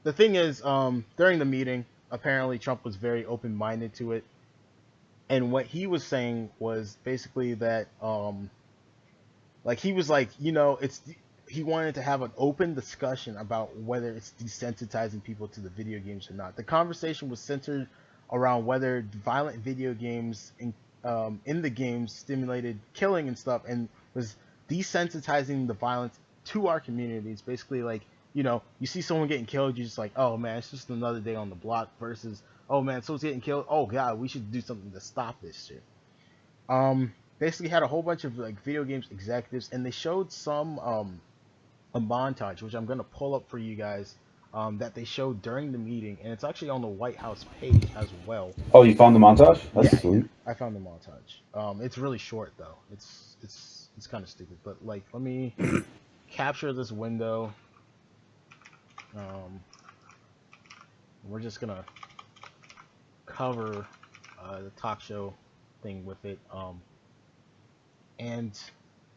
the thing is, during the meeting, apparently Trump was very open-minded to it, and what he was saying was basically that, like he was like, he wanted to have an open discussion about whether it's desensitizing people to the video games or not. The conversation was centered around whether violent video games in the games stimulated killing and stuff, and was desensitizing the violence to our communities. Basically, like, you see someone getting killed, you're just like, oh man, it's just another day on the block. Versus, oh man, someone's getting killed. Oh god, we should do something to stop this shit. Basically had a whole bunch of like video games executives, and they showed some a montage, which I'm gonna pull up for you guys, that they showed during the meeting, and it's actually on the White House page as well. Oh, you found the montage? Yeah, That's yeah, sweet. I found the montage. It's really short though. It's kind of stupid, but like, let me capture this window. Um, we're just gonna cover the talk show thing with it. And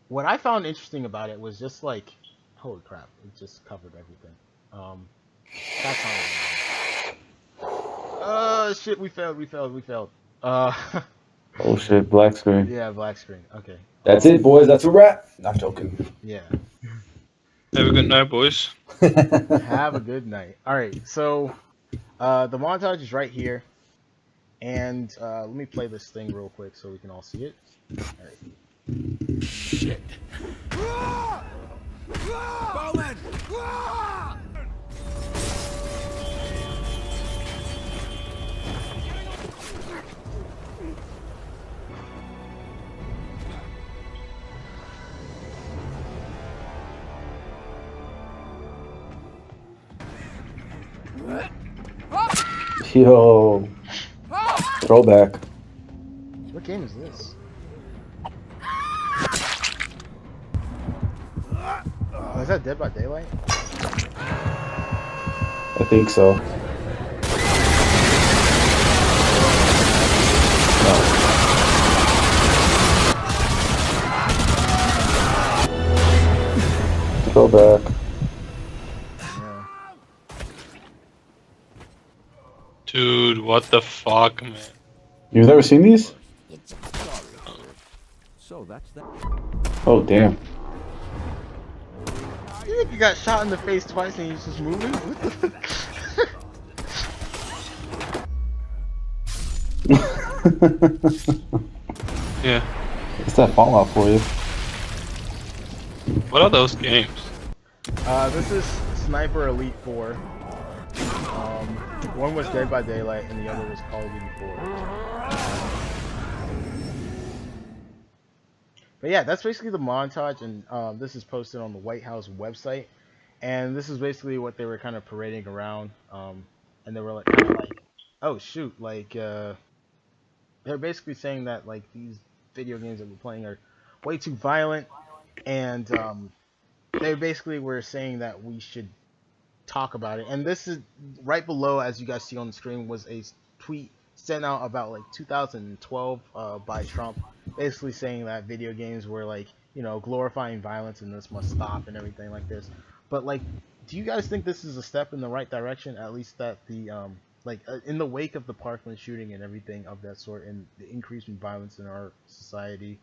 what I found interesting about it was just like, holy crap, it just covered everything. That's not shit, we failed. Uh, Oh shit, black screen. yeah, black screen. Okay. That's it, boys. That's a wrap. Not joking. Yeah. Have a good night, boys. Have a good night. All right, so the montage is right here, and let me play this thing real quick so we can all see it. All right. Shit. Bowman! Yo, throwback. What game is this? Oh, is that Dead by Daylight? I think so. No. Throwback. Yeah. Dude, what the fuck, man? You've never seen these? So that's that. Oh damn. You think you got shot in the face twice and he's just moving? What the fuck? Yeah. It's that Fallout for you. What are those games? This is Sniper Elite 4. One was Dead by Daylight and the other was Call of Duty 4. But yeah, that's basically the montage, and this is posted on the White House website. And this is basically what they were kind of parading around. And they were like, kind of like, oh shoot, like they're basically saying that like these video games that we're playing are way too violent, and they basically were saying that we should talk about it. And this is right below, as you guys see on the screen, was a tweet sent out about like 2012 by Trump, basically saying that video games were like, glorifying violence and this must stop and everything like this. But like, do you guys think this is a step in the right direction? At least that the in the wake of the Parkland shooting and everything of that sort, and the increase in violence in our society,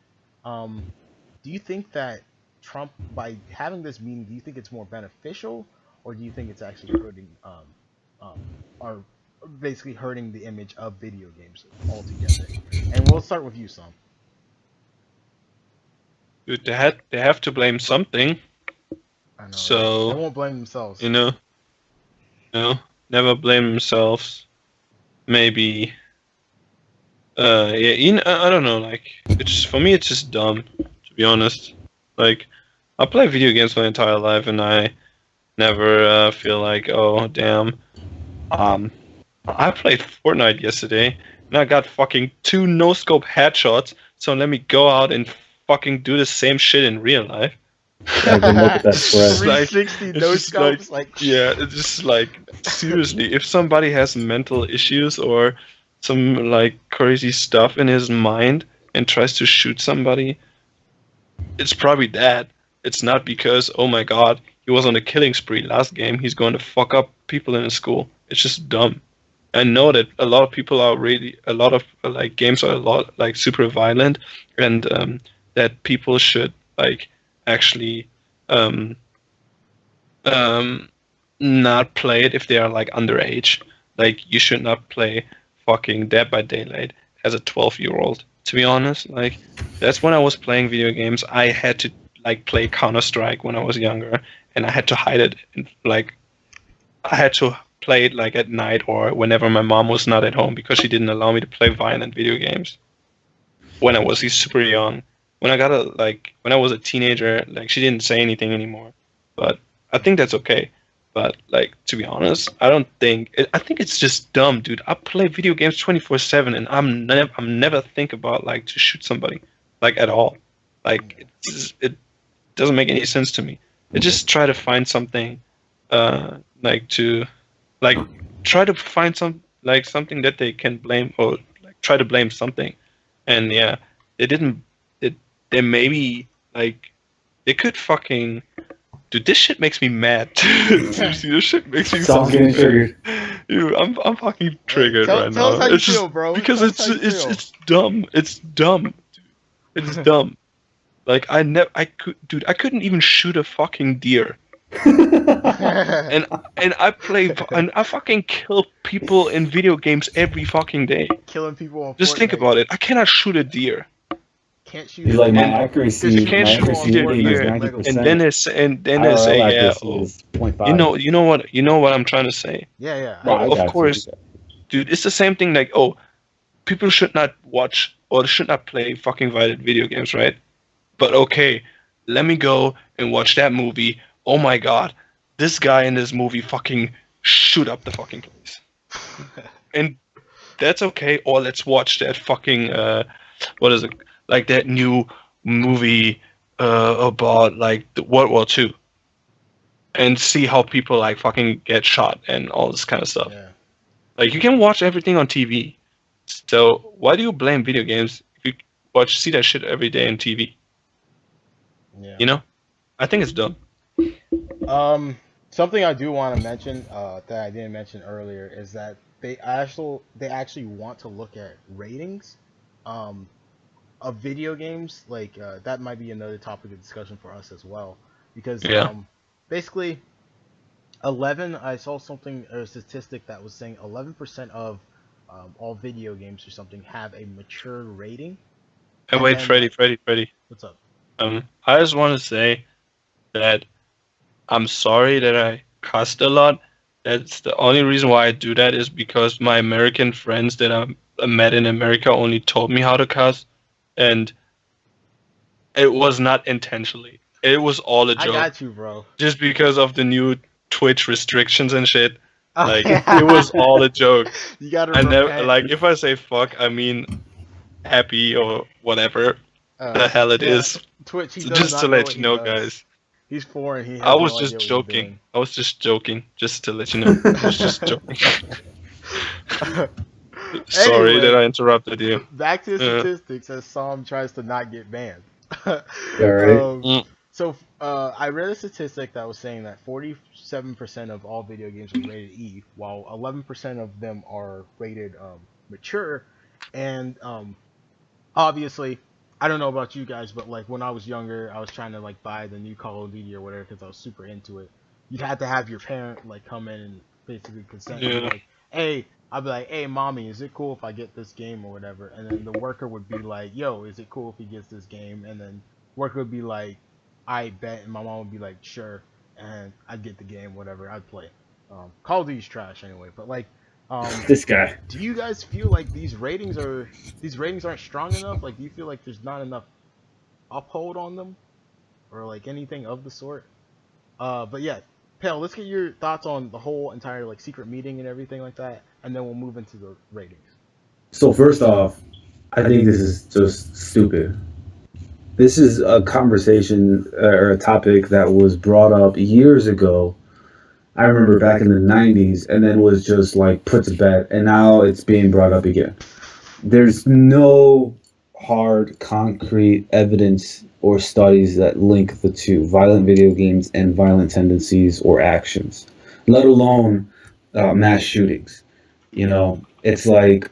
Do you think that Trump, by having this meeting, do you think it's more beneficial, or do you think it's actually hurting, or basically hurting the image of video games altogether? And we'll start with you, Sam. Dude, they have to blame something. I know, right? They So won't blame themselves. you know, never blame themselves. Maybe. Yeah. I don't know. Like, it's for me, it's just dumb. To be honest, like, I play video games my entire life, and I never feel like, oh damn. Um, I played Fortnite yesterday, and I got fucking 2 no scope headshots. So let me go out and fucking do the same shit in real life. Yeah, good luck with that spread. 360 It's no just scopes, like Yeah, it's just like, seriously, if somebody has mental issues or some like crazy stuff in his mind and tries to shoot somebody, it's probably that. It's not because, oh my god, he was on a killing spree last game, he's going to fuck up people in his school. It's just dumb. I know that a lot of people are really, a lot of like games are a lot like super violent, and that people should like actually um, um, not play it if they are like underage. Like, you should not play fucking Dead by Daylight as a 12-year-old. To be honest, like, that's when I was playing video games. I had to like play Counter Strike when I was younger, and I had to hide it. And, like, I had to play it like at night or whenever my mom was not at home because she didn't allow me to play violent video games when I was super young. When I was a teenager, like, she didn't say anything anymore. But I think that's okay. But like, to be honest, I think it's just dumb, dude. I play video games 24/7, and I'm never think about like to shoot somebody, like, at all. Like, it doesn't make any sense to me. I just try to find something, like, to like try to find something that they can blame, or like try to blame something. And yeah, they didn't. They maybe, like, they could fucking. Dude, this shit makes me mad. Seriously, this shit makes me Sounds fucking getting triggered. Dude, I'm fucking triggered tell- right tell now. us how you It's just feel, bro. because Tell us how you feel. it's dumb. It's dumb. It's dumb. Like, I couldn't even shoot a fucking deer. And I fucking kill people in video games every fucking day. killing people on Just think Fortnite. about it. I cannot shoot a deer. Can't shoot. He's like, my And- accuracy, You my can't shoot accuracy on rating is Fortnite. 90%. And then they say, IRL yeah, accuracy oh, is 0.5. you know what I'm trying to say. Yeah. Well, I of got you. course. Dude, it's the same thing, like, oh, people should not watch or should not play fucking violent video games, right? But okay, let me go and watch that movie. Oh my god, this guy in this movie fucking shoot up the fucking place. And that's okay. Or let's watch that fucking, what is it? Like, that new movie about like the World War II. And see how people like fucking get shot and all this kind of stuff. Yeah. Like, you can watch everything on TV. So why do you blame video games if you see that shit every day on TV? Yeah. You know? I think it's dumb. Something I do want to mention that I didn't mention earlier is that they actually want to look at ratings of video games. Like, that might be another topic of discussion for us as well, because Yeah. basically, I saw something, a statistic that was saying 11% of all video games or something have a mature rating. Hey, And wait, then- Freddy. What's up? I just want to say that I'm sorry that I cussed a lot. That's the only reason why I do that is because my American friends that I met in America only told me how to cuss, and it was not intentionally. It was all a I joke, got you, bro. just because of the new Twitch restrictions and shit. Oh, Like, yeah. it was all a joke. You gotta I never, repent. like, if I say fuck, I mean happy or whatever the hell it yeah. is. Twitch. He So does just not to know let what you he know, does. guys. He's foreign. He has I was no just idea what he's joking. doing. I was just joking, just to let you know. I was just joking. Sorry Anyway. that I interrupted you. Back to the Yeah. statistics as Psalm tries to not get banned. right. Mm. So I read a statistic that was saying that 47% of all video games are rated E, while 11% of them are rated mature. And obviously, I don't know about you guys, but like when I was younger, I was trying to like buy the new Call of Duty or whatever because I was super into it. You'd have to have your parent like come in and basically consent and be Yeah. like, "Hey," I'd be like, "Hey, mommy, is it cool if I get this game or whatever?" And then the worker would be like, "Yo, is it cool if he gets this game?" And then worker would be like, "I bet," and my mom would be like, "Sure," and I'd get the game, whatever. I'd play. Call of Duty's trash anyway, but like, This guy. do you guys feel like these ratings aren't strong enough? Like, do you feel like there's not enough uphold on them, or like anything of the sort? But yeah, Pale, let's get your thoughts on the whole entire like secret meeting and everything like that, and then we'll move into the ratings. So first off, I think this is just stupid. This is a conversation or a topic that was brought up years ago. I remember back in the 90s, and then was just like put to bed, and now it's being brought up again. There's no hard, concrete evidence or studies that link the two, violent video games and violent tendencies or actions, let alone mass shootings. You know, it's like,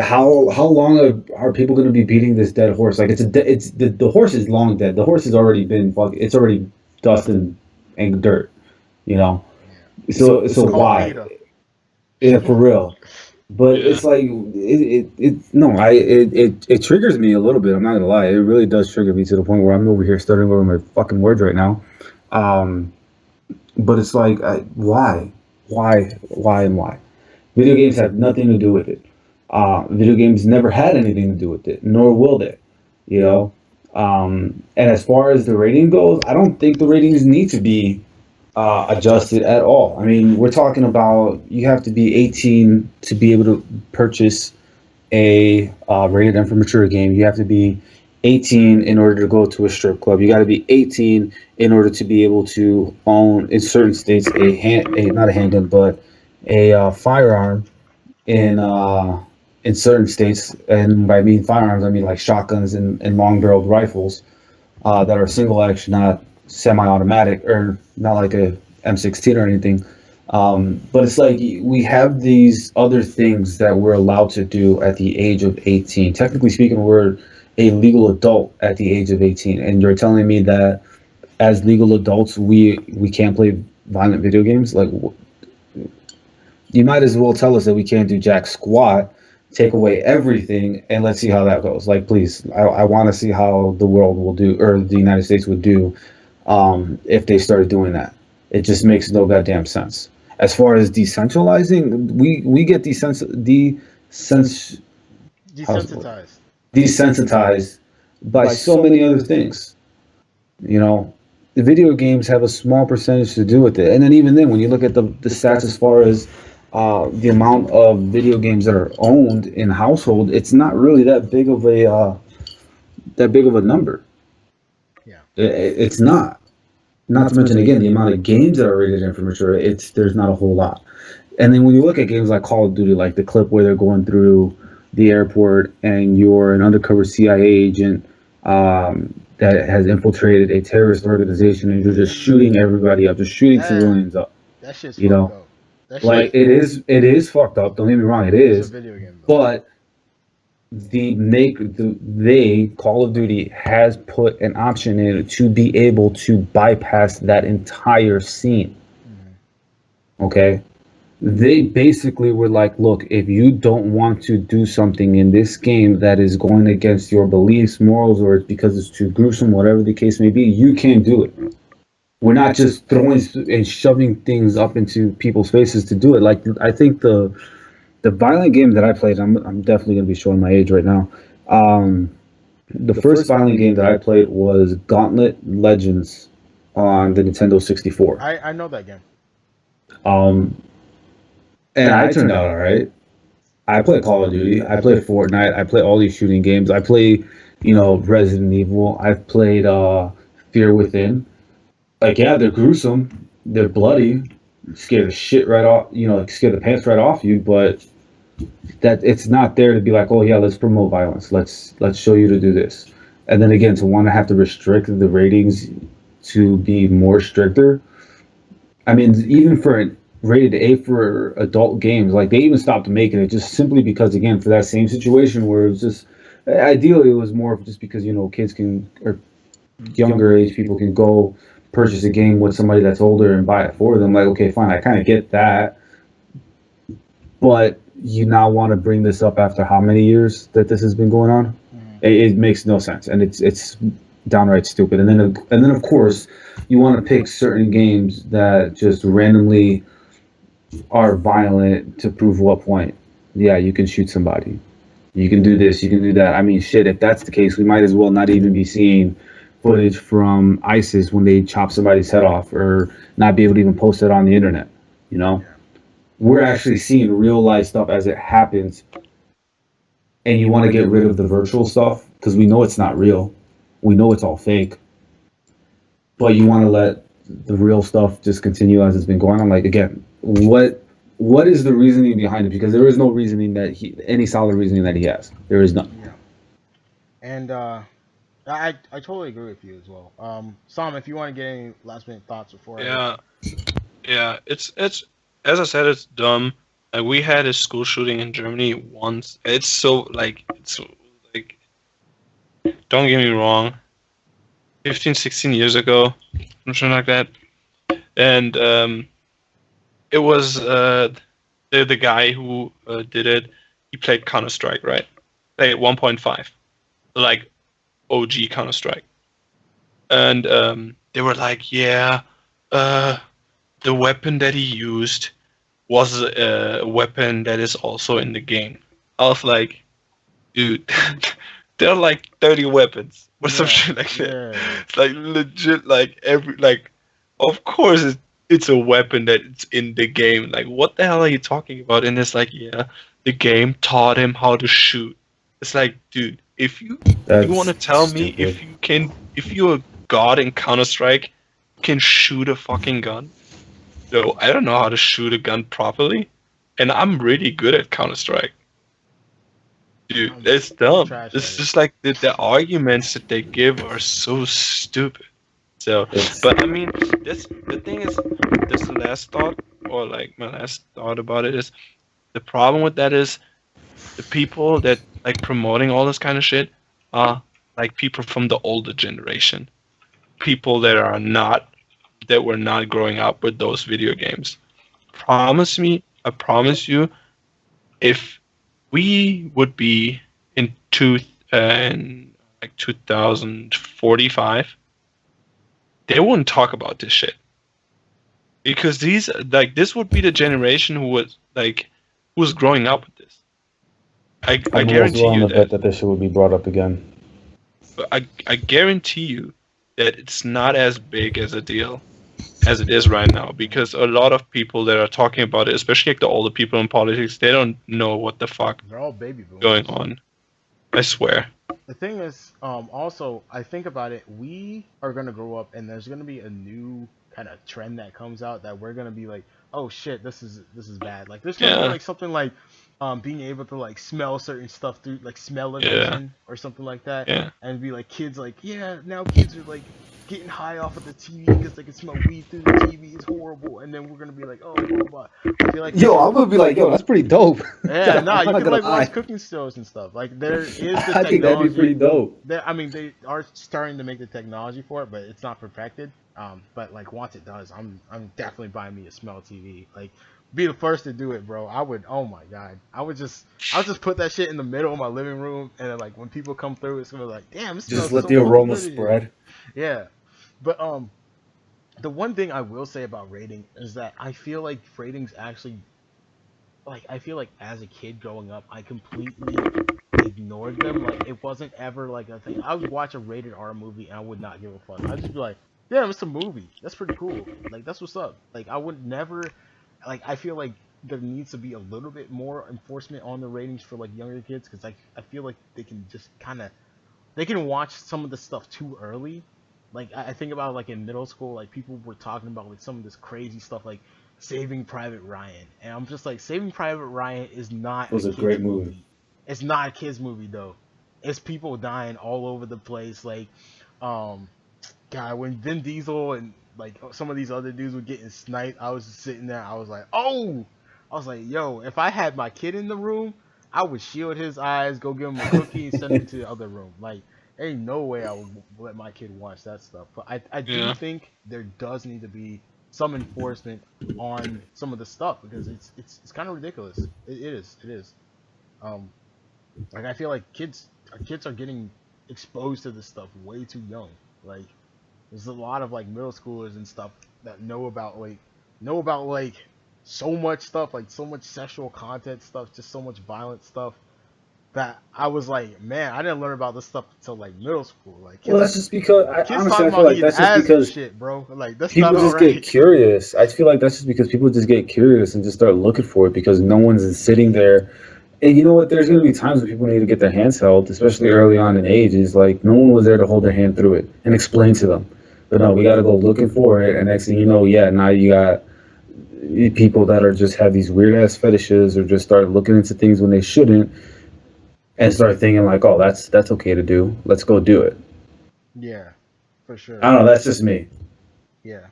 how long are people going to be beating this dead horse? Like, the horse is long dead. The horse has already been it's already dust and dirt. You know, so why? Yeah, for real. But Yeah. it's like it triggers me a little bit. I'm not gonna lie, it really does trigger me to the point where I'm over here stuttering over my fucking words right now. But it's like, why? Video games have nothing to do with it. Video games never had anything to do with it, nor will they. You know. And as far as the rating goes, I don't think the ratings need to be adjusted at all. I mean, we're talking about you have to be 18 to be able to purchase a rated M for mature game. You have to be 18 in order to go to a strip club. You got to be 18 in order to be able to own, in certain states, not a handgun, but a firearm in certain states. And by mean firearms, I mean like shotguns and long-barreled rifles that are single action, not semi-automatic, or not like a M16 or anything. But it's like we have these other things that we're allowed to do at the age of 18. Technically speaking, we're a legal adult at the age of 18, and you're telling me that as legal adults we can't play violent video games? Like, you might as well tell us that we can't do jack squat, take away everything, and let's see how that goes. Like, please, I want to see how the world will do, or the United States would do, if they started doing that. It just makes no goddamn sense. As far as decentralizing, we get desensitized by so many other things. You know, the video games have a small percentage to do with it, and then even then, when you look at the stats as far as the amount of video games that are owned in household, it's not really that big of a number. Yeah, It's not. Not to mention, again, the amount of games that are rated M for mature, there's not a whole lot. And then when you look at games like Call of Duty, like the clip where they're going through the airport and you're an undercover CIA agent that has infiltrated a terrorist organization, and you're just shooting everybody up, just shooting civilians up. that shit's You know, fucked up. That like, it is fucked up. Don't get me wrong, it it's is. a video game, though. But Call of Duty has put an option in to be able to bypass that entire scene. Okay, they basically were like, look, if you don't want to do something in this game that is going against your beliefs, morals, or it's because it's too gruesome, whatever the case may be, you can't do it. We're not just throwing and shoving things up into people's faces to do it. Like, I think the violent game that I played, I'm definitely going to be showing my age right now. The first violent game that I played was Gauntlet Legends on the Nintendo 64. I know that game. And I turned out all right. I play Call of Duty. I play Fortnite. I play all these shooting games. I play, Resident Evil. I've played Fear Within. Like, yeah, they're gruesome. They're bloody. Scare the shit right off, scare the pants right off you, but that it's not there to be like, oh yeah, let's promote violence. Let's show you to do this. And then again, to want to have to restrict the ratings to be more stricter. I mean, even for rated A for adult games, like, they even stopped making it just simply because, again, for that same situation where it's just Ideally, it was more of just because kids can, or younger age people can go purchase a game with somebody that's older and buy it for them. Like, okay, fine, I kind of get that, but you now want to bring this up after how many years that this has been going on? Mhm. It makes no sense, and it's downright stupid. And then of course, you want to pick certain games that just randomly are violent to prove what point. Yeah, you can shoot somebody. You can do this. You can do that. I mean, shit. If that's the case, we might as well not even be seeing footage from ISIS when they chop somebody's head off, or not be able to even post it on the internet. You know, we're actually seeing real life stuff as it happens, and you want to get rid of the virtual stuff because we know it's not real. We know it's all fake, but you want to let the real stuff just continue as it's been going on. Like, again, what is the reasoning behind it? Because there is no reasoning any solid reasoning that he has. There is none. Yeah. And I totally agree with you as well. Sam, if you want to get any last minute thoughts before. Yeah, yeah. It's as I said, it's dumb. Like, we had a school shooting in Germany once. It's like, don't get me wrong, 15, 16 years ago, something like that. And it was the guy who did it. He played Counter Strike, right? Played 1.5, like OG Counter Strike. And they were like, yeah, the weapon that he used was a weapon that is also in the game. I was like, dude, there are like 30 weapons or some Yeah, shit like that. yeah. It's like legit, like, of course it's a weapon that's in the game. Like, what the hell are you talking about? And it's like, yeah, the game taught him how to shoot. It's like, dude, if you That's want to tell me stupid. if you're a god in Counter Strike, you can shoot a fucking gun. No, I don't know how to shoot a gun properly, and I'm really good at Counter Strike. Dude, I'm that's dumb. trash It's at it. just like the arguments that they give are so stupid. So, It's but I mean, the thing is, this the last thought, or like my last thought about it is, the problem with that is the people that like promoting all this kind of shit are like people from the older generation, people that were not growing up with those video games. I promise you, if we would be in like 2045, they wouldn't talk about this shit because this would be the generation who was growing up with this. I I'm almost guarantee willing you to bet that. that this shit would be brought up again. But I guarantee you that it's not as big as a deal as it is right now because a lot of people that are talking about it, especially like the older people in politics, they don't know what the fuck They're all baby boomers. going on. I swear. The thing is, also, I think about it, we are gonna grow up and there's gonna be a new kind of trend that comes out that we're gonna be like, oh shit, this is bad. Like there's gonna be Yeah. like something like being able to like smell certain stuff through like Yeah. smell-o-vision or something like that, Yeah. and be like kids like, yeah, now kids are like getting high off of the TV because they can smell weed through the TV. It's horrible, and then we're gonna be like, oh, blah, blah, blah. I feel like Yo, I'm gonna be like, yo, that's pretty dope. yeah, I'm nah, you not can gonna like lie. watch cooking shows and stuff. Like there is the I think that'd be pretty technology. dope. I mean, they are starting to make the technology for it, but it's not perfected. But like once it does, I'm definitely buying me a smell TV. Like, be the first to do it, bro. I would. Oh my god, I'll just put that shit in the middle of my living room, and then, like when people come through, it's gonna be like, damn, it smells Just let so the fucking aroma good in here. spread. Yeah, but the one thing I will say about rating is that I feel like ratings actually, like I feel like as a kid growing up, I completely ignored them. Like it wasn't ever like a thing. I would watch a rated R movie and I would not give a fuck. I'd just be like, yeah, it's a movie. That's pretty cool. Like that's what's up. Like I would never, like I feel like there needs to be a little bit more enforcement on the ratings for like younger kids because I feel like they can just kind of they can watch some of the stuff too early. Like I think about like in middle school, like people were talking about like some of this crazy stuff like Saving Private Ryan, and I'm just like Saving Private Ryan is not It was a a kids great movie. movie. It's not a kids movie though. It's people dying all over the place. Like, um, God, when Vin Diesel and like some of these other dudes were getting sniped, I was just sitting there. I was like, oh, I was like, yo, if I had my kid in the room, I would shield his eyes, go give him a cookie, and send him to the other room. Like, ain't no way I would let my kid watch that stuff. But I do Yeah. think there does need to be some enforcement on some of the stuff because it's kind of ridiculous. It is. Like I feel like kids are getting exposed to this stuff way too young. Like there's a lot of like middle schoolers and stuff that know about like so much stuff, like so much sexual content stuff, just so much violent stuff that I was like, man, I didn't learn about this stuff until like middle school. Like kids, Well, that's just because kids honestly, talking I feel about like eating that's just ass and because shit, bro. Like that's people not just alright. get curious. I feel like that's just because people just get curious and just start looking for it because no one's sitting there. And you know what? There's going to be times when people need to get their hands held, especially early on in ages. Like no one was there to hold their hand through it and explain to them. But no, we got to go looking for it, and next thing you know, yeah, now you got people that are just have these weird ass fetishes or just start looking into things when they shouldn't, and start thinking like, oh, that's okay to do. Let's go do it. Yeah, for sure. I don't know. That's just me. Yeah,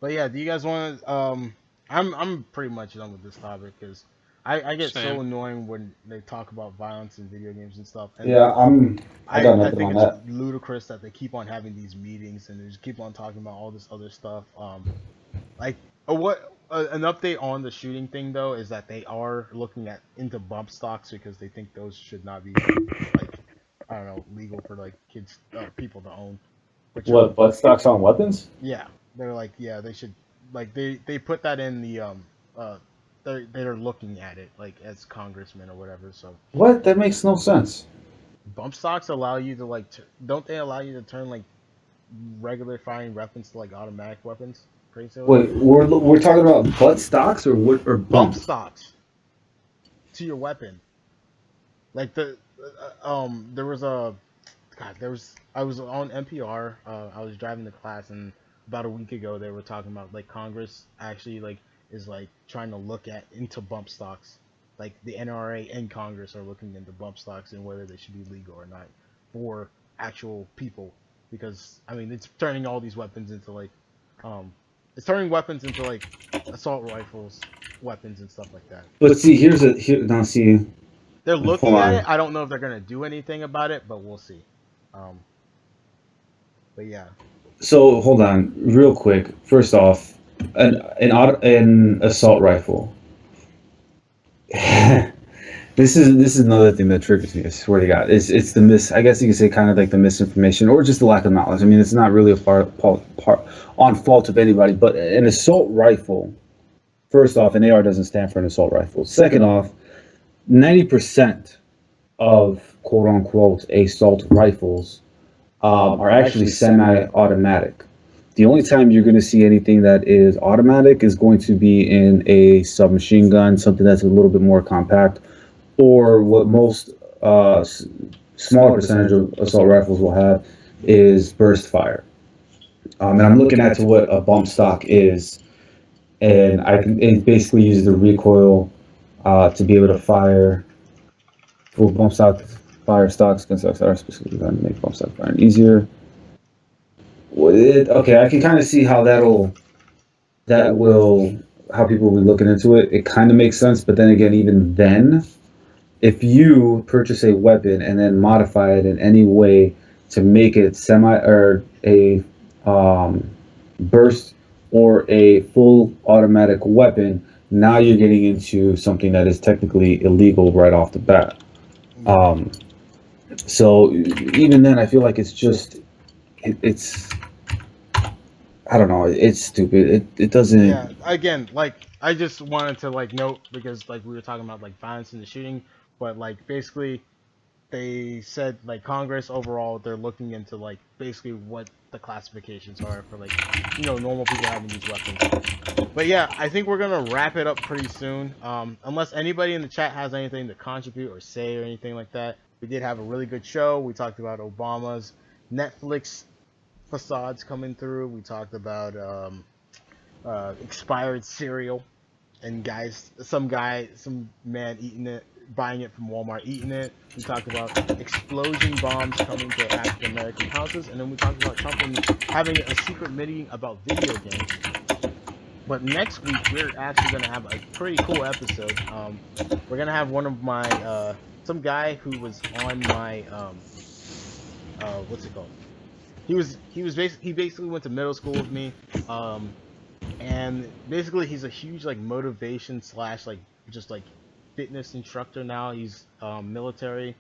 but yeah, do you guys want to? I'm pretty much done with this topic because I get Same. so annoying when they talk about violence in video games and stuff. And Yeah, I got nothing think on it's that. ludicrous that they keep on having these meetings and they just keep on talking about all this other stuff. Like an update on the shooting thing though is that they are looking into bump stocks because they think those should not be like I don't know legal for like kids people to own. Which What butt stocks on weapons? yeah, they're like yeah they should like they put that in the they're looking at it like as congressmen or whatever. So What? That makes no sense. bump stocks allow you to like don't they allow you to turn like regular firing weapons to like automatic weapons? Crazy. Wait, we're talking about butt stocks or what or Bump bump? stocks to your weapon. Like there was I was on NPR. I was driving to class and about a week ago they were talking about like Congress actually like is like trying to look into bump stocks. Like the NRA and Congress are looking into bump stocks and whether they should be legal or not for actual people because I mean it's turning all these weapons into like it's turning weapons into like assault rifles, weapons and stuff like that. But see, here now. See, They're looking hold at on. it. I don't know if they're gonna do anything about it, but we'll see. But yeah, So hold on, real quick. First off, an assault rifle. This is another thing that triggers me. I swear to God, it's the I guess you could say kind of like the misinformation or just the lack of knowledge. I mean, it's not really a part on fault of anybody, but an assault rifle. First off, an AR doesn't stand for an assault rifle. Second off, 90% of quote unquote assault rifles are actually semi-automatic. The only time you're going to see anything that is automatic is going to be in a submachine gun, something that's a little bit more compact, or what most smaller percentage of assault rifles will have is burst fire. And I'm looking at what a bump stock is, and it basically uses the recoil to be able to fire full bump stock fire stocks constructs that are specifically designed to make bump stock firing easier. Okay, I can kind of see how how people will be looking into it. It kind of makes sense, but then again, even then, if you purchase a weapon and then modify it in any way to make it a burst or a full automatic weapon, now you're getting into something that is technically illegal right off the bat. So even then, I feel like it's just it's I don't know. It's stupid. It doesn't. yeah. Again, like I just wanted to like note because like we were talking about like violence in the shooting, but like basically they said like Congress overall they're looking into like basically what the classifications are for like normal people having these weapons. But yeah, I think we're gonna wrap it up pretty soon. Unless anybody in the chat has anything to contribute or say or anything like that. We did have a really good show. We talked about Obama's Netflix facades coming through. We talked about expired cereal and some man eating it, buying it from Walmart, eating it. We talked about explosion bombs coming to African American houses, and then we talked about Trump having a secret meeting about video games. But next week we're actually gonna have a pretty cool episode. We're gonna have one of my some guy who was on my what's it called? He basically went to middle school with me, and basically he's a huge like motivation slash like just like fitness instructor now. He's military,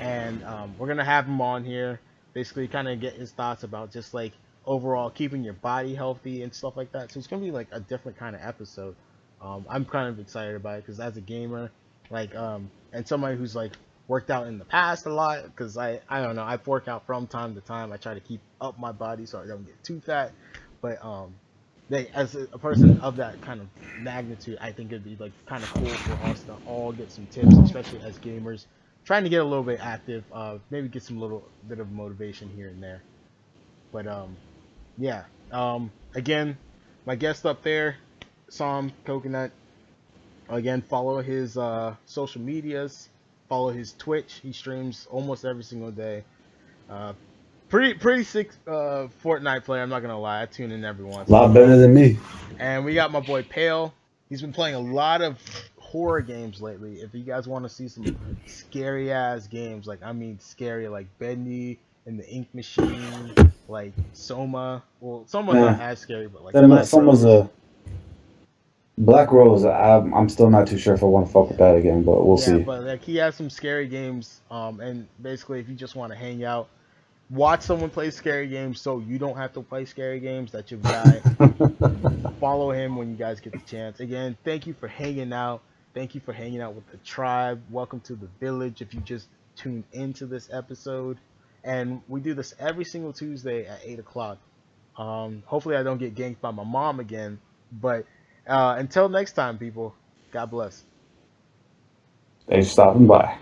and we're gonna have him on here, basically kind of get his thoughts about just like overall keeping your body healthy and stuff like that. So it's gonna be like a different kind of episode. I'm kind of excited about it because as a gamer, like and somebody who's like worked out in the past a lot, because I don't know, I work out from time to time. I try to keep up my body so I don't get too fat, but as a person of that kind of magnitude, I think it'd be like kind of cool for us to all get some tips, especially as gamers trying to get a little bit active, maybe get some little bit of motivation here and there. But yeah, again, my guest up there, Sam Coconut. Again, follow his social medias, follow his Twitch. He streams almost every single day. Pretty sick Fortnite player, I'm not gonna lie. I tune in every once. A lot better than me. And we got my boy Pale. He's been playing a lot of horror games lately. If you guys want to see some scary ass games, like I mean scary, like Bendy and the Ink Machine, like Soma. Well, Soma's not as scary, but like Soma's a Black Rose. I'm still not too sure if I want to fuck with that again, but we'll see. But like he has some scary games. And basically, if you just want to hang out, watch someone play scary games, so you don't have to play scary games. That's your guy. Follow him when you guys get the chance. Again, thank you for hanging out. Thank you for hanging out with the tribe. Welcome to the village. If you just tuned into this episode, and we do this every single Tuesday at 8 o'clock. Hopefully, I don't get ganked by my mom again. But until next time, people. God bless. Thanks for stopping by.